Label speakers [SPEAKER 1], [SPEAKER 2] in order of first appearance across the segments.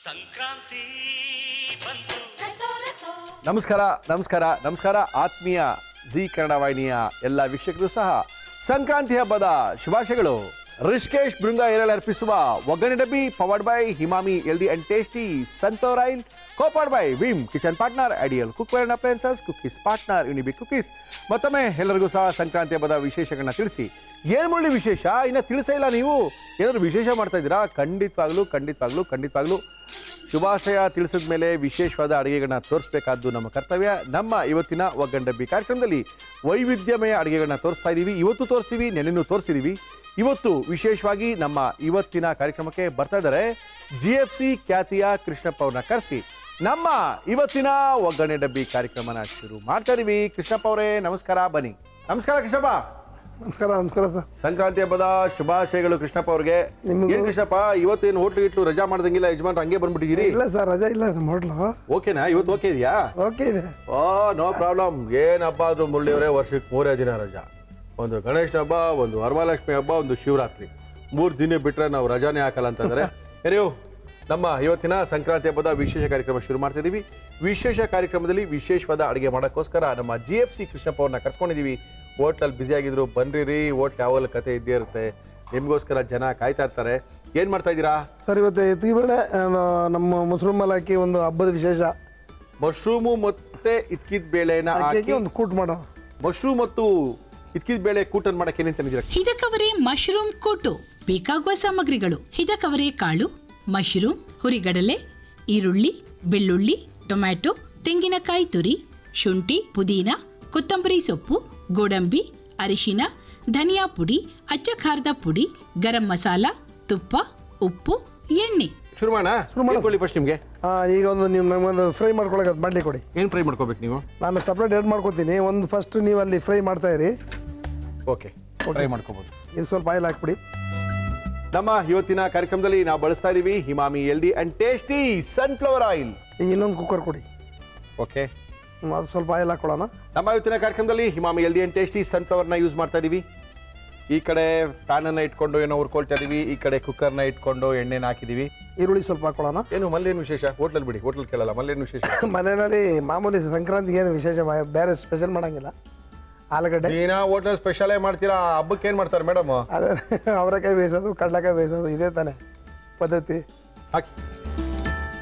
[SPEAKER 1] ಸಂಕ್ರಾಂತಿ ಬಂತು.
[SPEAKER 2] ನಮಸ್ಕಾರ ನಮಸ್ಕಾರ ನಮಸ್ಕಾರ ಆತ್ಮೀಯ ಜಿ ಕನ್ನಡ ವಾಹಿನಿಯ ಎಲ್ಲ ವೀಕ್ಷಕರು ಸಹ ಸಂಕ್ರಾಂತಿ ಹಬ್ಬದ ಶುಭಾಶಯಗಳು. ರಿಷಿಕೇಶ್ ಬೃಂಗ ಏರಲ್ ಅರ್ಪಿಸುವ ಒಗ್ಗರಣೆ ಡಬ್ಬಿ powered by Emami healthy and tasty sunflower oil, co-powered by Vim kitchen partner, ideal cookware and appliances, cookies partner Unibic cookies. ಮತ್ತೊಮ್ಮೆ ಎಲ್ಲರಿಗೂ ಸಹ ಸಂಕ್ರಾಂತಿ ಹಬ್ಬದ ವಿಶೇಷಗಳನ್ನ ತಿಳಿಸಿ. ಏನು ಮುಳ್ಳಿ ವಿಶೇಷ ಇನ್ನು ತಿಳಿಸೇ ಇಲ್ಲ, ನೀವು ಏನಾದ್ರು ವಿಶೇಷ ಮಾಡ್ತಾ ಇದ್ದೀರಾ? ಖಂಡಿತವಾಗ್ಲೂ ಶುಭಾಶಯ ತಿಳಿಸಿದ ಮೇಲೆ ವಿಶೇಷವಾದ ಅಡುಗೆಗಳನ್ನ ತೋರಿಸಬೇಕಾದ್ದು ನಮ್ಮ ಕರ್ತವ್ಯ. ನಮ್ಮ ಇವತ್ತಿನ ಒಗ್ಗರಣೆ ಡಬ್ಬಿ ಕಾರ್ಯಕ್ರಮದಲ್ಲಿ ವೈವಿಧ್ಯಮಯ ಅಡುಗೆಗಳನ್ನ ತೋರಿಸ್ತಾ ಇದ್ದೀವಿ. ಇವತ್ತು ತೋರಿಸ್ತೀವಿ, ನೆನ್ನೆನೂ ತೋರಿಸಿದ್ದೀವಿ. ಇವತ್ತು ವಿಶೇಷವಾಗಿ ನಮ್ಮ ಇವತ್ತಿನ ಕಾರ್ಯಕ್ರಮಕ್ಕೆ ಬರ್ತಾ ಇದ್ದಾರೆ GFC ಖ್ಯಾತಿಯ ಕೃಷ್ಣಪ್ಪ ಅವ್ರನ್ನ ಕರೆಸಿ ನಮ್ಮ ಇವತ್ತಿನ ಒಗ್ಗರಣೆ ಡಬ್ಬಿ ಕಾರ್ಯಕ್ರಮನ ಶುರು ಮಾಡ್ತಾ ಇದೀವಿ. ಕೃಷ್ಣಪ್ಪ ಅವರೇ ನಮಸ್ಕಾರ, ಬನ್ನಿ. ನಮಸ್ಕಾರ ಕೃಷ್ಣಪ್ಪ.
[SPEAKER 3] ನಮಸ್ಕಾರ ಸರ್.
[SPEAKER 2] ಸಂಕ್ರಾಂತಿ ಹಬ್ಬದ ಶುಭಾಶಯಗಳು ಕೃಷ್ಣಪ್ಪ ಅವ್ರಿಗೆ. ಏನ್ ಕೃಷ್ಣಪ್ಪ ಇವತ್ತೇನು ಹೋಟ್ಲು ಇಟ್ಲು ರಜಾ ಮಾಡ್ದಂಗಿಲ್ಲ, ಯಜಮಾನ್ರು ಹಂಗೆ ಬಂದ್ಬಿಟ್ಟಿದ್ದೀರಿ?
[SPEAKER 3] ಇಲ್ಲ ಸರ್, ರಜಾ ಇಲ್ಲ ಹೋಟ್ಲು.
[SPEAKER 2] ಓಕೆನಾ? ಇವತ್ತು ಓಕೆ ಇದೆಯಾ?
[SPEAKER 3] ಓಕೆ ಇದೆ.
[SPEAKER 2] Oh no problem. ಏನ್ ಹಬ್ಬ ಆದ್ರೂ ಮುರಳಿಯವರೇ ವರ್ಷಕ್ಕೆ 3 ದಿನ ರಜಾ. ಒಂದು ಗಣೇಶ ಹಬ್ಬ, ಒಂದು ವರಮಹಾಲಕ್ಷ್ಮಿ ಹಬ್ಬ, ಒಂದು ಶಿವರಾತ್ರಿ. 3 ದಿನ ಬಿಟ್ರೆ ನಾವು ರಜಾನೇ ಹಾಕಲ್ಲ ಅಂತಂದ್ರೆ ನೀವು ನಮ್ಮ ಇವತ್ತಿನ ಸಂಕ್ರಾಂತಿ ಹಬ್ಬದ ವಿಶೇಷ ಕಾರ್ಯಕ್ರಮ ಶುರು ಮಾಡ್ತಾ ಇದೀವಿ. ವಿಶೇಷ ಕಾರ್ಯಕ್ರಮದಲ್ಲಿ ವಿಶೇಷವಾದ ಅಡುಗೆ ಮಾಡೋಕ್ಕೋಸ್ಕರ ನಮ್ಮ GFC ಕೃಷ್ಣಪ್ಪ ಅವ್ರನ್ನ ಕರ್ಸ್ಕೊಂಡಿದೀವಿ. ಹೋಟ್ಲಲ್ಲಿ ಬ್ಯುಸಿ ಆಗಿದ್ರು, ಬನ್ನಿರಿ. ಹೋಟ್ಲ್ ಯಾವಾಗಲೂ ಕತೆ ಇದ್ದೇ ಇರುತ್ತೆ, ನಿಮಗೋಸ್ಕರ ಜನ ಕಾಯ್ತಾ ಇರ್ತಾರೆ. ಏನ್ ಮಾಡ್ತಾ ಇದ್ದೀರಾ
[SPEAKER 3] ಸರ್? ಇವತ್ತು ಎತ್ತಿ ಬೇಳೆ ನಮ್ಮ ಮಶ್ರೂಮ್ ಹಾಕಿ ಒಂದು ಹಬ್ಬದ ವಿಶೇಷ.
[SPEAKER 2] ಮಶ್ರೂಮು ಮತ್ತೆ ಇದ್ಕಿದ ಬೇಳೆನ ಹಾಕಿ
[SPEAKER 3] ಒಂದು ಕೂಟ್ ಮಾಡೋ.
[SPEAKER 2] ಮಶ್ರೂಮ್ ಮತ್ತು ಇದ್ಕಿದ ಬೇಳೆ ಕೂಟನ್ ಮಾಡಕ್ಕೆ ಏನೇನು ತಂದಿದ್ದೀರಾ?
[SPEAKER 4] ಹಿದಕವರೆ ಮಶ್ರೂಮ್ ಕೂಟು. ಬೇಕಾಗುವ ಸಾಮಗ್ರಿಗಳು: ಹಿದಕವರೆ ಕಾಳು, ಮಶ್ರೂಮ್, ಹುರಿಗಡಲೆ, ಈರುಳ್ಳಿ, ಬೆಳ್ಳುಳ್ಳಿ, ಟೊಮ್ಯಾಟೊ, ತೆಂಗಿನಕಾಯಿ ತುರಿ, ಶುಂಠಿ, ಪುದೀನ, ಕೊತ್ತಂಬರಿ ಸೊಪ್ಪು, ಗೋಡಂಬಿ, ಅರಿಶಿನ, ಧನಿಯಾ ಪುಡಿ, ಅಚ್ಚ ಖಾರದ ಪುಡಿ, ಗರಂ ಮಸಾಲ, ತುಪ್ಪ, ಉಪ್ಪು, ಎಣ್ಣೆ.
[SPEAKER 2] ಶುರು ಮಾಡೋಣ. ಫಸ್ಟ್ ನಿಮಗೆ
[SPEAKER 3] ಈಗ ಒಂದು ನೀವು ನಮಗೊಂದು ಫ್ರೈ ಮಾಡ್ಕೊಳಕ್ಕೆ ಅದು ಮಾಡಲಿ ಕೊಡಿ.
[SPEAKER 2] ಏನು ಫ್ರೈ ಮಾಡ್ಕೋಬೇಕು ನೀವು?
[SPEAKER 3] ನಾನು ಸಪ್ರೇಟ್ ಎರಡು ಮಾಡ್ಕೊತೀನಿ. ಒಂದು ಫಸ್ಟ್ ನೀವು ಅಲ್ಲಿ ಫ್ರೈ ಮಾಡ್ತಾ ಇರಿ.
[SPEAKER 2] ಓಕೆ, ಫ್ರೈ ಮಾಡ್ಕೋಬೋದು.
[SPEAKER 3] ಇದು ಸ್ವಲ್ಪ ಆಯಿಲ್ ಹಾಕ್ಬಿಡಿ.
[SPEAKER 2] ನಮ್ಮ ಇವತ್ತಿನ ಕಾರ್ಯಕ್ರಮದಲ್ಲಿ ನಾವು ಬಳಸ್ತಾ ಇದೀವಿ Emami healthy and tasty sunflower oil.
[SPEAKER 3] ಈಗ ಇನ್ನೊಂದು ಕುಕ್ಕರ್ ಕೊಡಿ.
[SPEAKER 2] ಓಕೆ,
[SPEAKER 3] ಅದು ಸ್ವಲ್ಪ ಆಯಿಲ್ ಹಾಕೊಳ್ಳೋಣ.
[SPEAKER 2] ನಮ್ಮ ಇವತ್ತಿನ ಕಾರ್ಯಕ್ರಮದಲ್ಲಿ ಹಿಮಾಮಿ ಹೆಲ್ದಿ ಅಂಡ್ ಟೇಸ್ಟಿ ಸನ್ಫ್ಲವರ್ನ ಯೂಸ್ ಮಾಡ್ತಾ ಇದೀವಿ. ಈ ಕಡೆ ಪ್ಯಾನನ್ನು ಇಟ್ಕೊಂಡು ಏನೋ ಹುರ್ಕೊಳ್ತಾ ಇದೀವಿ, ಈ ಕಡೆ ಕುಕ್ಕರ್ನ ಇಟ್ಕೊಂಡು ಎಣ್ಣೆನ ಹಾಕಿದೀವಿ.
[SPEAKER 3] ಈರುಳ್ಳಿ ಸ್ವಲ್ಪ ಹಾಕೊಳ್ಳೋಣ.
[SPEAKER 2] ಏನು ಮಲ್ಲೇನು ವಿಶೇಷ? ಹೋಟ್ಲಲ್ಲಿ ಬಿಡಿ, ಹೋಟ್ಲ್ ಕೇಳಲ್ಲ. ಮಲ್ಲೇನು ವಿಶೇಷ?
[SPEAKER 3] ಮನೆಯಲ್ಲಿ ಮಾಮೂಲಿ ಸಂಕ್ರಾಂತಿಗೆ ಏನು ವಿಶೇಷ, ಬೇರೆ ಸ್ಪೆಷಲ್ ಮಾಡಂಗಿಲ್ಲ. ಆಲೂಗಡ್ಡೆ
[SPEAKER 2] ದಿನ ಹೋಟ್ಲ್ ಸ್ಪೆಷಲೇ ಮಾಡ್ತೀರಾ, ಹಬ್ಬಕ್ಕೆ ಏನು ಮಾಡ್ತಾರೆ ಮೇಡಮ್?
[SPEAKER 3] ಅದೇ ಅವರೆಕಾಯಿ ಬೇಯಿಸೋದು, ಕಡಲೆಕಾಯಿ ಬೇಯಿಸೋದು, ಇದೇ ತಾನೇ ಪದ್ಧತಿ.
[SPEAKER 2] ಹಾಕಿ.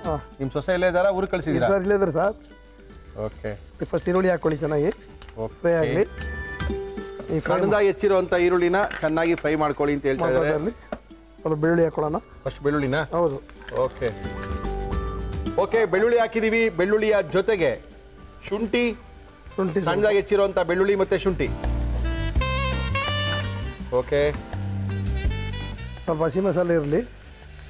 [SPEAKER 3] ಹಾಂ,
[SPEAKER 2] ನಿಮ್ಮ ಸೊಸೆ ಇಲ್ಲೇ ಇದ್ದಾರಾ? ಊರಿಗೆ ಕಳಿಸಿದ್ದೀರಾ?
[SPEAKER 3] ಸರ್ ಇಲ್ಲೇ ಇದ್ದಾರೆ ಸರ್.
[SPEAKER 2] ಓಕೆ,
[SPEAKER 3] ಫಸ್ಟ್ ಈರುಳ್ಳಿ ಹಾಕ್ಕೊಳ್ಳಿ, ಚೆನ್ನಾಗಿ ಫ್ರೈ ಆಗಲಿ. ಈ
[SPEAKER 2] ಸಣ್ಣದಾಗಿ ಹೆಚ್ಚಿರುವಂಥ ಈರುಳ್ಳಿನ ಚೆನ್ನಾಗಿ ಫ್ರೈ ಮಾಡ್ಕೊಳ್ಳಿ ಅಂತ ಹೇಳ್ತಾ ಇದ್ದಾರೆ.
[SPEAKER 3] ಸ್ವಲ್ಪ ಬೆಳ್ಳುಳ್ಳಿ ಹಾಕೊಳ್ಳೋಣ.
[SPEAKER 2] ಫಸ್ಟ್ ಬೆಳ್ಳುಳ್ಳಿನ?
[SPEAKER 3] ಹೌದು.
[SPEAKER 2] ಓಕೆ ಓಕೆ, ಬೆಳ್ಳುಳ್ಳಿ ಹಾಕಿದ್ದೀವಿ. ಬೆಳ್ಳುಳ್ಳಿಯ ಜೊತೆಗೆ ಶುಂಠಿ, ಸಣ್ಣದಾಗಿ ಹೆಚ್ಚಿರುವಂಥ ಬೆಳ್ಳುಳ್ಳಿ ಮತ್ತು ಶುಂಠಿ. ಓಕೆ,
[SPEAKER 3] ಸ್ವಲ್ಪ ಹಸಿ ಮಸಾಲೆ ಇರಲಿ.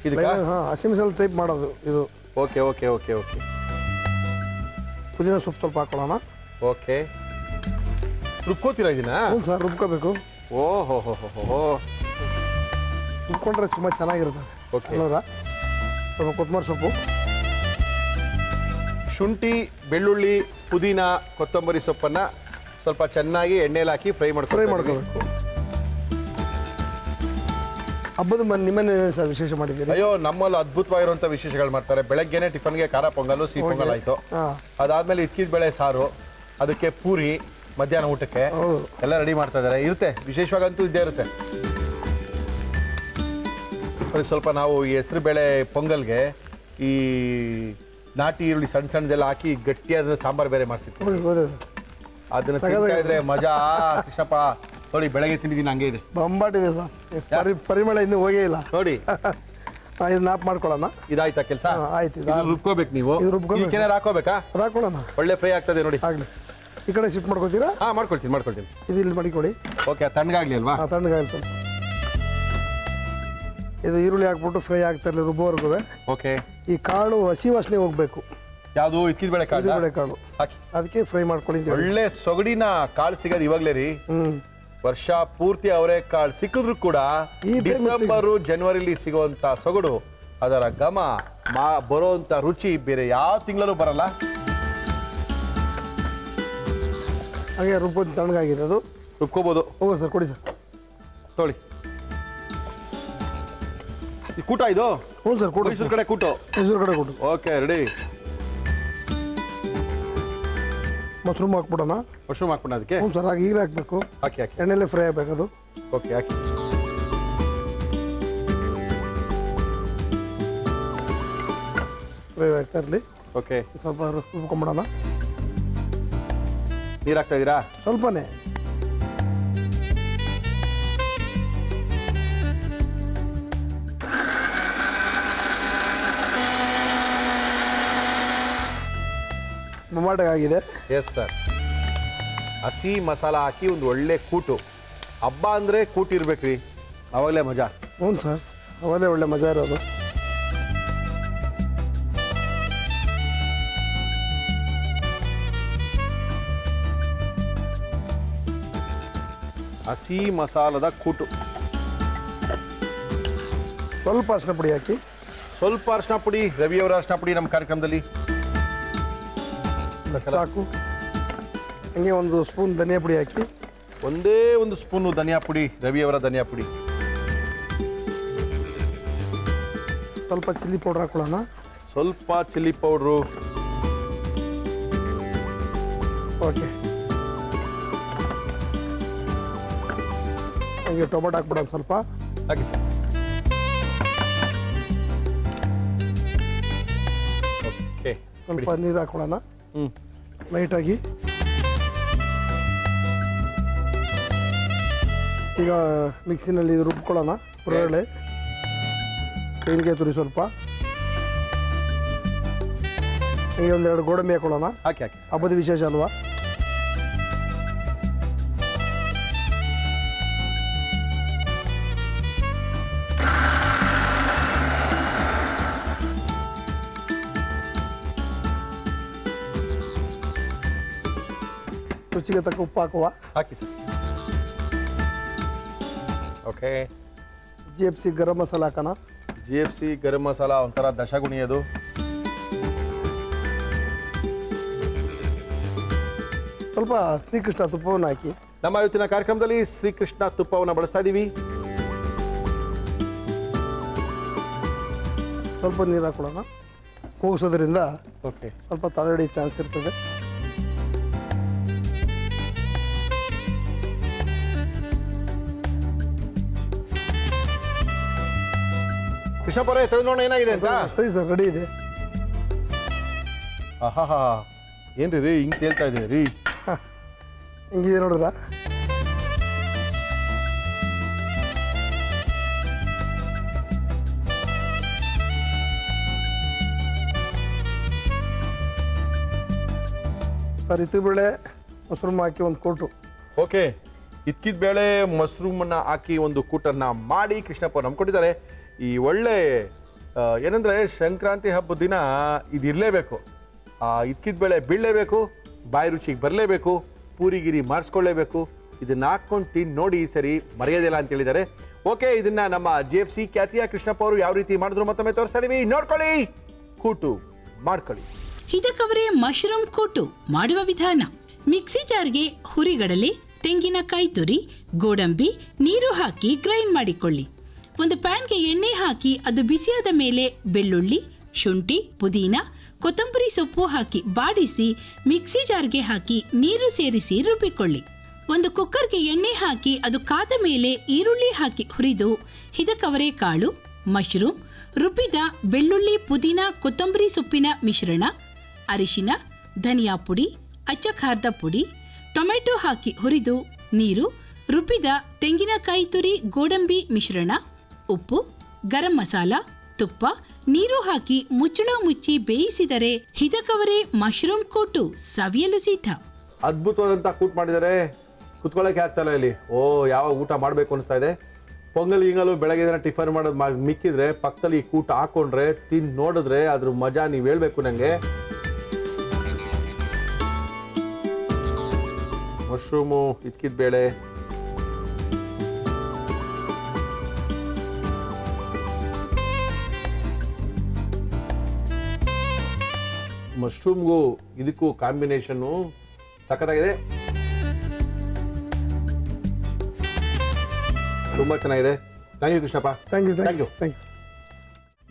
[SPEAKER 2] ಇದಕ್ಕೆ
[SPEAKER 3] ಹಾಂ, ಹಸಿ ಮಸಾಲೆ ಟೈಪ್ ಮಾಡೋದು ಇದು.
[SPEAKER 2] Okay okay okay okay.
[SPEAKER 3] ಪುದೀನ ಸೊಪ್ಪು ಸ್ವಲ್ಪ ಹಾಕೊಳ್ಳೋಣ.
[SPEAKER 2] ಓಕೆ, ರುಬ್ಕೋತೀರಾ ಇದನ್ನ?
[SPEAKER 3] ಹ್ಞೂ ಸರ್, ರುಬ್ಕೋಬೇಕು.
[SPEAKER 2] ಓಹೋ ಹೋ ಹೋ ಹೋ,
[SPEAKER 3] ರುಬ್ಕೊಂಡ್ರೆ ತುಂಬ ಚೆನ್ನಾಗಿರುತ್ತೆ.
[SPEAKER 2] ಓಕೆ,
[SPEAKER 3] ಅಲ್ಲರ ಸ್ವಲ್ಪ ಕೊತ್ತಂಬರಿ ಸೊಪ್ಪು,
[SPEAKER 2] ಶುಂಠಿ, ಬೆಳ್ಳುಳ್ಳಿ, ಪುದೀನ, ಕೊತ್ತಂಬರಿ ಸೊಪ್ಪನ್ನು ಸ್ವಲ್ಪ ಚೆನ್ನಾಗಿ ಎಣ್ಣೆಲಿ ಹಾಕಿ ಫ್ರೈ
[SPEAKER 3] ಮಾಡ್ಕೋಬೇಕು. ಹಬ್ಬದ ನಿಮ್ಮನೆ ಸರ್ ವಿಶೇಷ ಮಾಡಿದ್ದೀರಿ?
[SPEAKER 2] ಅಯ್ಯೋ, ನಮ್ಮಲ್ಲಿ ಅದ್ಭುತವಾಗಿರುವಂಥ ವಿಶೇಷಗಳು ಮಾಡ್ತಾರೆ. ಬೆಳಗ್ಗೆನೆ ಟಿಫನ್ಗೆ ಖಾರ ಪೊಂಗಲು, ಸಿಹಿ ಪೊಂಗಲ್ ಆಯಿತು. ಅದಾದಮೇಲೆ ಇದ್ಕಿದ ಬೇಳೆ ಸಾರು, ಅದಕ್ಕೆ ಪೂರಿ, ಮಧ್ಯಾಹ್ನ ಊಟಕ್ಕೆ ಎಲ್ಲ ರೆಡಿ ಮಾಡ್ತಾ ಇದ್ದಾರೆ. ಇರುತ್ತೆ, ವಿಶೇಷವಾಗಂತೂ ಇದ್ದೇ ಇರುತ್ತೆ. ಸ್ವಲ್ಪ ನಾವು ಈ ಹೆಸರು ಬೇಳೆ ಪೊಂಗಲ್ಗೆ ಈ ನಾಟಿ ಈರುಳ್ಳಿ ಸಣ್ಣ ಸಣ್ಣದೆಲ್ಲ ಹಾಕಿ ಗಟ್ಟಿಯಾದ ಸಾಂಬಾರು ಬೇರೆ ಮಾಡಿಸಿರ್ತೀವಿ. ಅದನ್ನ ತಿಂತಾ ಇದ್ರೆ ಮಜಾ. ಕೃಷ್ಣಪ್ಪ ನೋಡಿ, ಬೆಳಗ್ಗೆ ತಿಂದಿದ್ದೀನಿ, ಹಂಗೆ ಇದೆ,
[SPEAKER 3] ಬಂಬಾಟಿದೆ ಸರ್. ಪರಿಮಳ ಇನ್ನೂ ಹೋಗೇ ಇಲ್ಲ
[SPEAKER 2] ನೋಡಿ.
[SPEAKER 3] ಇದು ನಾಪ್ ಮಾಡ್ಕೊಳ್ಳೋಣ.
[SPEAKER 2] ಇದಾಯ್ತಾ ಕೆಲಸ?
[SPEAKER 3] ಆಯ್ತು.
[SPEAKER 2] ರುಬ್ಕೋಬೇಕು ನೀವು. ಏನಾರು ಹಾಕೋಬೇಕಾ?
[SPEAKER 3] ಅದು ಹಾಕೊಳ್ಳೋಣ.
[SPEAKER 2] ಒಳ್ಳೆ ಫ್ರೈ ಆಗ್ತದೆ ನೋಡಿ.
[SPEAKER 3] ಆಗಲಿ. ಈ ಕಡೆ ಶಿಫ್ಟ್ ಮಾಡ್ಕೋತೀರಾ?
[SPEAKER 2] ಹಾಂ, ಮಾಡ್ಕೊಳ್ತೀನಿ.
[SPEAKER 3] ಇದು ಇಲ್ಲಿ ಮಾಡಿಕೊಳ್ಳಿ.
[SPEAKER 2] ಓಕೆ, ತಣ್ಣಗಾಗ್ಲಿ ಅಲ್ವಾ?
[SPEAKER 3] ತಣ್ಣಗಾಗಲಿ ಸ್ವಲ್ಪ. ಇದು ಈರುಳ್ಳಿ ಹಾಕ್ಬಿಟ್ಟು ಫ್ರೈ ಆಗ್ತಾ ಇರಲಿ ರುಬ್ಬೋವರೆಗೂ.
[SPEAKER 2] ಓಕೆ,
[SPEAKER 3] ಈ ಕಾಳು ಹಸಿ ವಾಸನೆ ಹೋಗ್ಬೇಕು.
[SPEAKER 2] ಯಾವುದು? ಇಕ್ಕಿದ ಬೇಳೆ
[SPEAKER 3] ಕಾಳು
[SPEAKER 2] ಹಾಕಿ
[SPEAKER 3] ಅದಕ್ಕೆ ಫ್ರೈ ಮಾಡ್ಕೊಳ್ಳಿ.
[SPEAKER 2] ಒಳ್ಳೆ ಸೊಗಡಿನ ಕಾಳು ಸಿಗೋದು ಇವಾಗಲೇ ರೀ. ವರ್ಷ ಪೂರ್ತಿ ಅವರೇ ಕಾಳು ಸಿಕ್ಕಿದ್ರು ಕೂಡ ಡಿಸೆಂಬರು ಜನವರಿಲಿ ಸಿಗುವಂತ ಸೊಗಡು, ಅದರ ಘಮ, ಬರುವಂತ ರುಚಿ ಬೇರೆ ಯಾವ ತಿಂಗಳಲ್ಲೂ ಬರಲ್ಲ.
[SPEAKER 3] ಹಾಗೆ ರುಬ್ಬೋದು, ತಣ್ಣಗಾಗಿದೆ ಅದು.
[SPEAKER 2] ರುಬ್ಕೋಬೋದು.
[SPEAKER 3] ಹೋಗಿ ಸರ್, ಕೊಡಿ ಸರ್.
[SPEAKER 2] ತೊಳಿ. ಈ ಕೂಟ ಇದು?
[SPEAKER 3] ಹ್ಞೂ ಸರ್ ಕೊಡು.
[SPEAKER 2] ಮೈಸೂರು ಕಡೆ ಕೂಟು.
[SPEAKER 3] ಮೈಸೂರು ಕಡೆ ಕೊಡು.
[SPEAKER 2] Okay ready.
[SPEAKER 3] ಮಶ್ರೂಮ್ ಹಾಕ್ಬಿಡೋಣ.
[SPEAKER 2] ಮಶ್ರೂಮ್ ಹಾಕ್ಬಿಡ ಅದಕ್ಕೆ.
[SPEAKER 3] ಹ್ಞೂ ಸರ್ ಈಗಲೇ ಹಾಕಬೇಕು.
[SPEAKER 2] ಹಾಕಿ ಹಾಕಿ.
[SPEAKER 3] ಎಣ್ಣೆಲ್ಲೇ ಫ್ರೈ ಆಗಬೇಕು ಅದು.
[SPEAKER 2] ಓಕೆ ಹಾಕಿ.
[SPEAKER 3] ಫ್ರೈ ಆಗ್ತಾ ಇರಲಿ.
[SPEAKER 2] ಓಕೆ.
[SPEAKER 3] ಸ್ವಲ್ಪ ರುಬ್ಕೊಂಬಿಡೋಣ.
[SPEAKER 2] ನೀರು ಹಾಕ್ತಾ ಇದ್ದೀರಾ?
[SPEAKER 3] ಸ್ವಲ್ಪನೇ. ಮೊಮಾಟೋ ಆಗಿದೆ.
[SPEAKER 2] Yes sir. ಹಸಿ ಮಸಾಲ ಹಾಕಿ ಒಂದು ಒಳ್ಳೆ ಕೂಟು. ಹಬ್ಬ ಅಂದರೆ ಕೂಟು ಇರ್ಬೇಕ್ರಿ, ಅವಾಗಲೇ ಮಜಾ.
[SPEAKER 3] ಹ್ಞೂ ಸರ್ ಅವಾಗಲೇ ಒಳ್ಳೆ ಮಜಾ ಇರೋದು.
[SPEAKER 2] ಹಸಿ ಮಸಾಲದ ಕೂಟು.
[SPEAKER 3] ಸ್ವಲ್ಪ ಅರಿಶಿನ ಪುಡಿ ಹಾಕಿ.
[SPEAKER 2] ಸ್ವಲ್ಪ ಅರಿಶಿನ ಪುಡಿ. ರವಿಯವರ ಅರಿಶಿನ ಪುಡಿ ನಮ್ಮ ಕಾರ್ಯಕ್ರಮದಲ್ಲಿ
[SPEAKER 3] ಸಾಕು. ಹಂಗೆ ಒಂದು ಸ್ಪೂನ್ ಧನಿಯಾ ಪುಡಿ ಹಾಕಿ.
[SPEAKER 2] ಒಂದೇ ಒಂದು ಸ್ಪೂನು ಧನಿಯಾ ಪುಡಿ, ರವಿಯವರ ಧನಿಯಾ ಪುಡಿ.
[SPEAKER 3] ಸ್ವಲ್ಪ ಚಿಲ್ಲಿ ಪೌಡ್ರ್ ಹಾಕೊಳ್ಳೋಣ.
[SPEAKER 2] ಸ್ವಲ್ಪ ಚಿಲ್ಲಿ ಪೌಡ್ರು.
[SPEAKER 3] ಓಕೆ. ಹಂಗೆ ಟೊಮೆಟೊ ಹಾಕ್ಬಿಡೋಣ ಸ್ವಲ್ಪ.
[SPEAKER 2] ಹಾಕಿ ಸರ್. ಓಕೆ.
[SPEAKER 3] ಸ್ವಲ್ಪ ನೀರು ಹಾಕೊಳ್ಳೋಣ ಲೈಟಾಗಿ. ಈಗ ಮಿಕ್ಸಿನಲ್ಲಿ ಇದು ರುಬ್ಕೊಳ್ಳೋಣ. ಹುರಗಡೆ ತೆಂಗಿನಕಾಯಿ ತುರಿ ಸ್ವಲ್ಪ. ಹೀಗೆ ಒಂದೆರಡು ಗೋಡಂಬಿ ಹಾಕೊಳ್ಳೋಣ.
[SPEAKER 2] ಹಾಕಿ ಹಾಕಿ.
[SPEAKER 3] ಹಬ್ಬದ ವಿಶೇಷ ಅಲ್ವಾ. ರುಚಿಗೆ ತಕ್ಕ ಉಪ್ಪು ಹಾಕುವ.
[SPEAKER 2] ಹಾಕಿ sir. Okay.
[SPEAKER 3] GFC garam masala ಹಾಕೋಣ.
[SPEAKER 2] GFC ಗರಂ ಮಸಾಲ ಒಂಥರ ದಶಗುಣಿ ಅದು.
[SPEAKER 3] ಸ್ವಲ್ಪ ಶ್ರೀಕೃಷ್ಣ ತುಪ್ಪವನ್ನು ಹಾಕಿ.
[SPEAKER 2] ನಮ್ಮ ಇವತ್ತಿನ ಕಾರ್ಯಕ್ರಮದಲ್ಲಿ ಶ್ರೀಕೃಷ್ಣ ತುಪ್ಪವನ್ನು ಬಳಸ್ತಾ ಇದ್ದೀವಿ.
[SPEAKER 3] ಸ್ವಲ್ಪ ನೀರು ಹಾಕೊಳ್ಳೋಣ. ಕೂಗಿಸೋದ್ರಿಂದ
[SPEAKER 2] ಓಕೆ.
[SPEAKER 3] ಸ್ವಲ್ಪ ತಳಡಿ ಚಾನ್ಸ್ ಇರ್ತದೆ.
[SPEAKER 2] ಕೃಷ್ಣಪ್ಪರೇ ತೆಗೆದು ನೋಡೋಣ ಏನಾಗಿದೆ ಅಂತ.
[SPEAKER 3] ಸರಿ ಸರ್ ರೆಡಿ ಇದೆ.
[SPEAKER 2] ಆಹಾ ಏನ್ರಿ ರೀ ಹಿಂಗೆ ತೇಲ್ತಾ ಇದೆ ರೀ.
[SPEAKER 3] ಹಿಂಗಿದೆ ನೋಡಿದ್ರ. ಸರ್ ಇತ್ತಿಬೇಳೆ ಮಶ್ರೂಮ್ ಹಾಕಿ ಒಂದು ಕೊಟ್ಟು.
[SPEAKER 2] ಓಕೆ. ಇಕ್ಕಿದ ಬೇಳೆ ಮಶ್ರೂಮನ್ನು ಹಾಕಿ ಒಂದು ಕೂಟನ್ನು ಮಾಡಿ ಕೃಷ್ಣಪ್ಪ ನಮ್ಗೆ ಕೊಟ್ಟಿದ್ದಾರೆ. ಈ ಒಳ್ಳೆ ಏನಂದರೆ ಸಂಕ್ರಾಂತಿ ಹಬ್ಬದ ದಿನ ಇದು ಇರಲೇಬೇಕು. ಇಕ್ಕಿದ ಬೇಳೆ ಬೀಳಲೇಬೇಕು, ಬಾಯಿ ರುಚಿಗೆ ಬರಲೇಬೇಕು, ಪೂರಿಗಿರಿ ಮಾಡಿಸ್ಕೊಳ್ಳೇಬೇಕು. ಇದನ್ನು ಹಾಕ್ಕೊಂಡು ತಿಂದು ನೋಡಿ ಸರಿ ಮರೆಯೋದಿಲ್ಲ ಅಂತ ಹೇಳಿದ್ದಾರೆ. ಓಕೆ. ಇದನ್ನು ನಮ್ಮ GFC ಖ್ಯಾತಿಯ ಕೃಷ್ಣಪ್ಪ ಅವರು ಯಾವ ರೀತಿ ಮಾಡಿದ್ರು ಮತ್ತೊಮ್ಮೆ ತೋರಿಸ್ತಾ ಇದೀವಿ, ನೋಡ್ಕೊಳ್ಳಿ, ಕೂಟು ಮಾಡ್ಕೊಳ್ಳಿ.
[SPEAKER 4] ಇದಕ್ಕವರೇ ಮಶ್ರೂಮ್ ಕೂಟು ಮಾಡುವ ವಿಧಾನ. ಮಿಕ್ಸಿ ಜಾರ್ಗೆ ಹುರಿಗಡಲೆ, ತೆಂಗಿನಕಾಯಿ ತುರಿ, ಗೋಡಂಬಿ, ನೀರು ಹಾಕಿ ಗ್ರೈಂಡ್ ಮಾಡಿಕೊಳ್ಳಿ. ಒಂದು ಪ್ಯಾನ್ಗೆ ಎಣ್ಣೆ ಹಾಕಿ ಅದು ಬಿಸಿಯಾದ ಮೇಲೆ ಬೆಳ್ಳುಳ್ಳಿ, ಶುಂಠಿ, ಪುದೀನ, ಕೊತ್ತಂಬರಿ ಸೊಪ್ಪು ಹಾಕಿ ಬಾಡಿಸಿ ಮಿಕ್ಸಿ ಜಾರ್ಗೆ ಹಾಕಿ ನೀರು ಸೇರಿಸಿ ರುಬ್ಬಿಕೊಳ್ಳಿ. ಒಂದು ಕುಕ್ಕರ್ಗೆ ಎಣ್ಣೆ ಹಾಕಿ ಅದು ಕಾದ ಮೇಲೆ ಈರುಳ್ಳಿ ಹಾಕಿ ಹುರಿದು ಹಿದಕವರೆ ಕಾಳು, ಮಶ್ರೂಮ್, ರುಬ್ಬಿದ ಬೆಳ್ಳುಳ್ಳಿ, ಪುದೀನ, ಕೊತ್ತಂಬರಿ ಸೊಪ್ಪಿನ ಮಿಶ್ರಣ, ಅರಿಶಿನ, ಧನಿಯಾ ಪುಡಿ, ಅಚ್ಚ ಖಾರದ ಪುಡಿ, ಟೊಮೆಟೊ ಹಾಕಿ ಹುರಿದು ನೀರು, ರುಬ್ಬಿದ ತೆಂಗಿನಕಾಯಿ ತುರಿ, ಗೋಡಂಬಿ ಮಿಶ್ರಣ, ಉಪ್ಪು, ಗರಂ ಮಸಾಲ, ತುಪ್ಪ, ನೀರು ಹಾಕಿ ಮುಚ್ಚಳ ಮುಚ್ಚಿ ಬೇಯಿಸಿದರೆ ಹಿದಕವರೆ ಮಶ್ರೂಮ್ ಕೂಟು ಸವಿಯಲು ಸಿದ್ಧ.
[SPEAKER 2] ಅದ್ಭುತವಾದಂಥ ಕೂಟ್ ಮಾಡಿದ್ದಾರೆ. ಕುತ್ಕೊಳ್ಳೋಕೆ ಆಗ್ತಾಯಿಲ್ಲ ಇಲ್ಲಿ. ಯಾವಾಗ ಊಟ ಮಾಡಬೇಕು ಅನಿಸ್ತಾ ಇದೆ. ಪೊಂಗಲ್ ಗಿಂಗಲು ಬೆಳಗ್ಗೆ ದಿನ ಟಿಫನ್ ಮಾಡೋದು ಮಿಕ್ಕಿದ್ರೆ ಪಕ್ಕದಲ್ಲಿ ಈ ಕೂಟ ಹಾಕೊಂಡ್ರೆ ತಿಂದು ನೋಡಿದ್ರೆ ಅದ್ರ ಮಜಾ ನೀವು ಹೇಳ್ಬೇಕು ನನಗೆ. ಮಶ್ರೂಮು, ಇದ್ಕಿದ ಬೇಳೆ, ಮಶ್ರೂಮ್ಗೂ ಇದಕ್ಕೂ ಕಾಂಬಿನೇಷನ್ನು ಸಖತ್ತಾಗಿದೆ. ತುಂಬ ಚೆನ್ನಾಗಿದೆ. Thank you Krishnappa.
[SPEAKER 3] Thank you.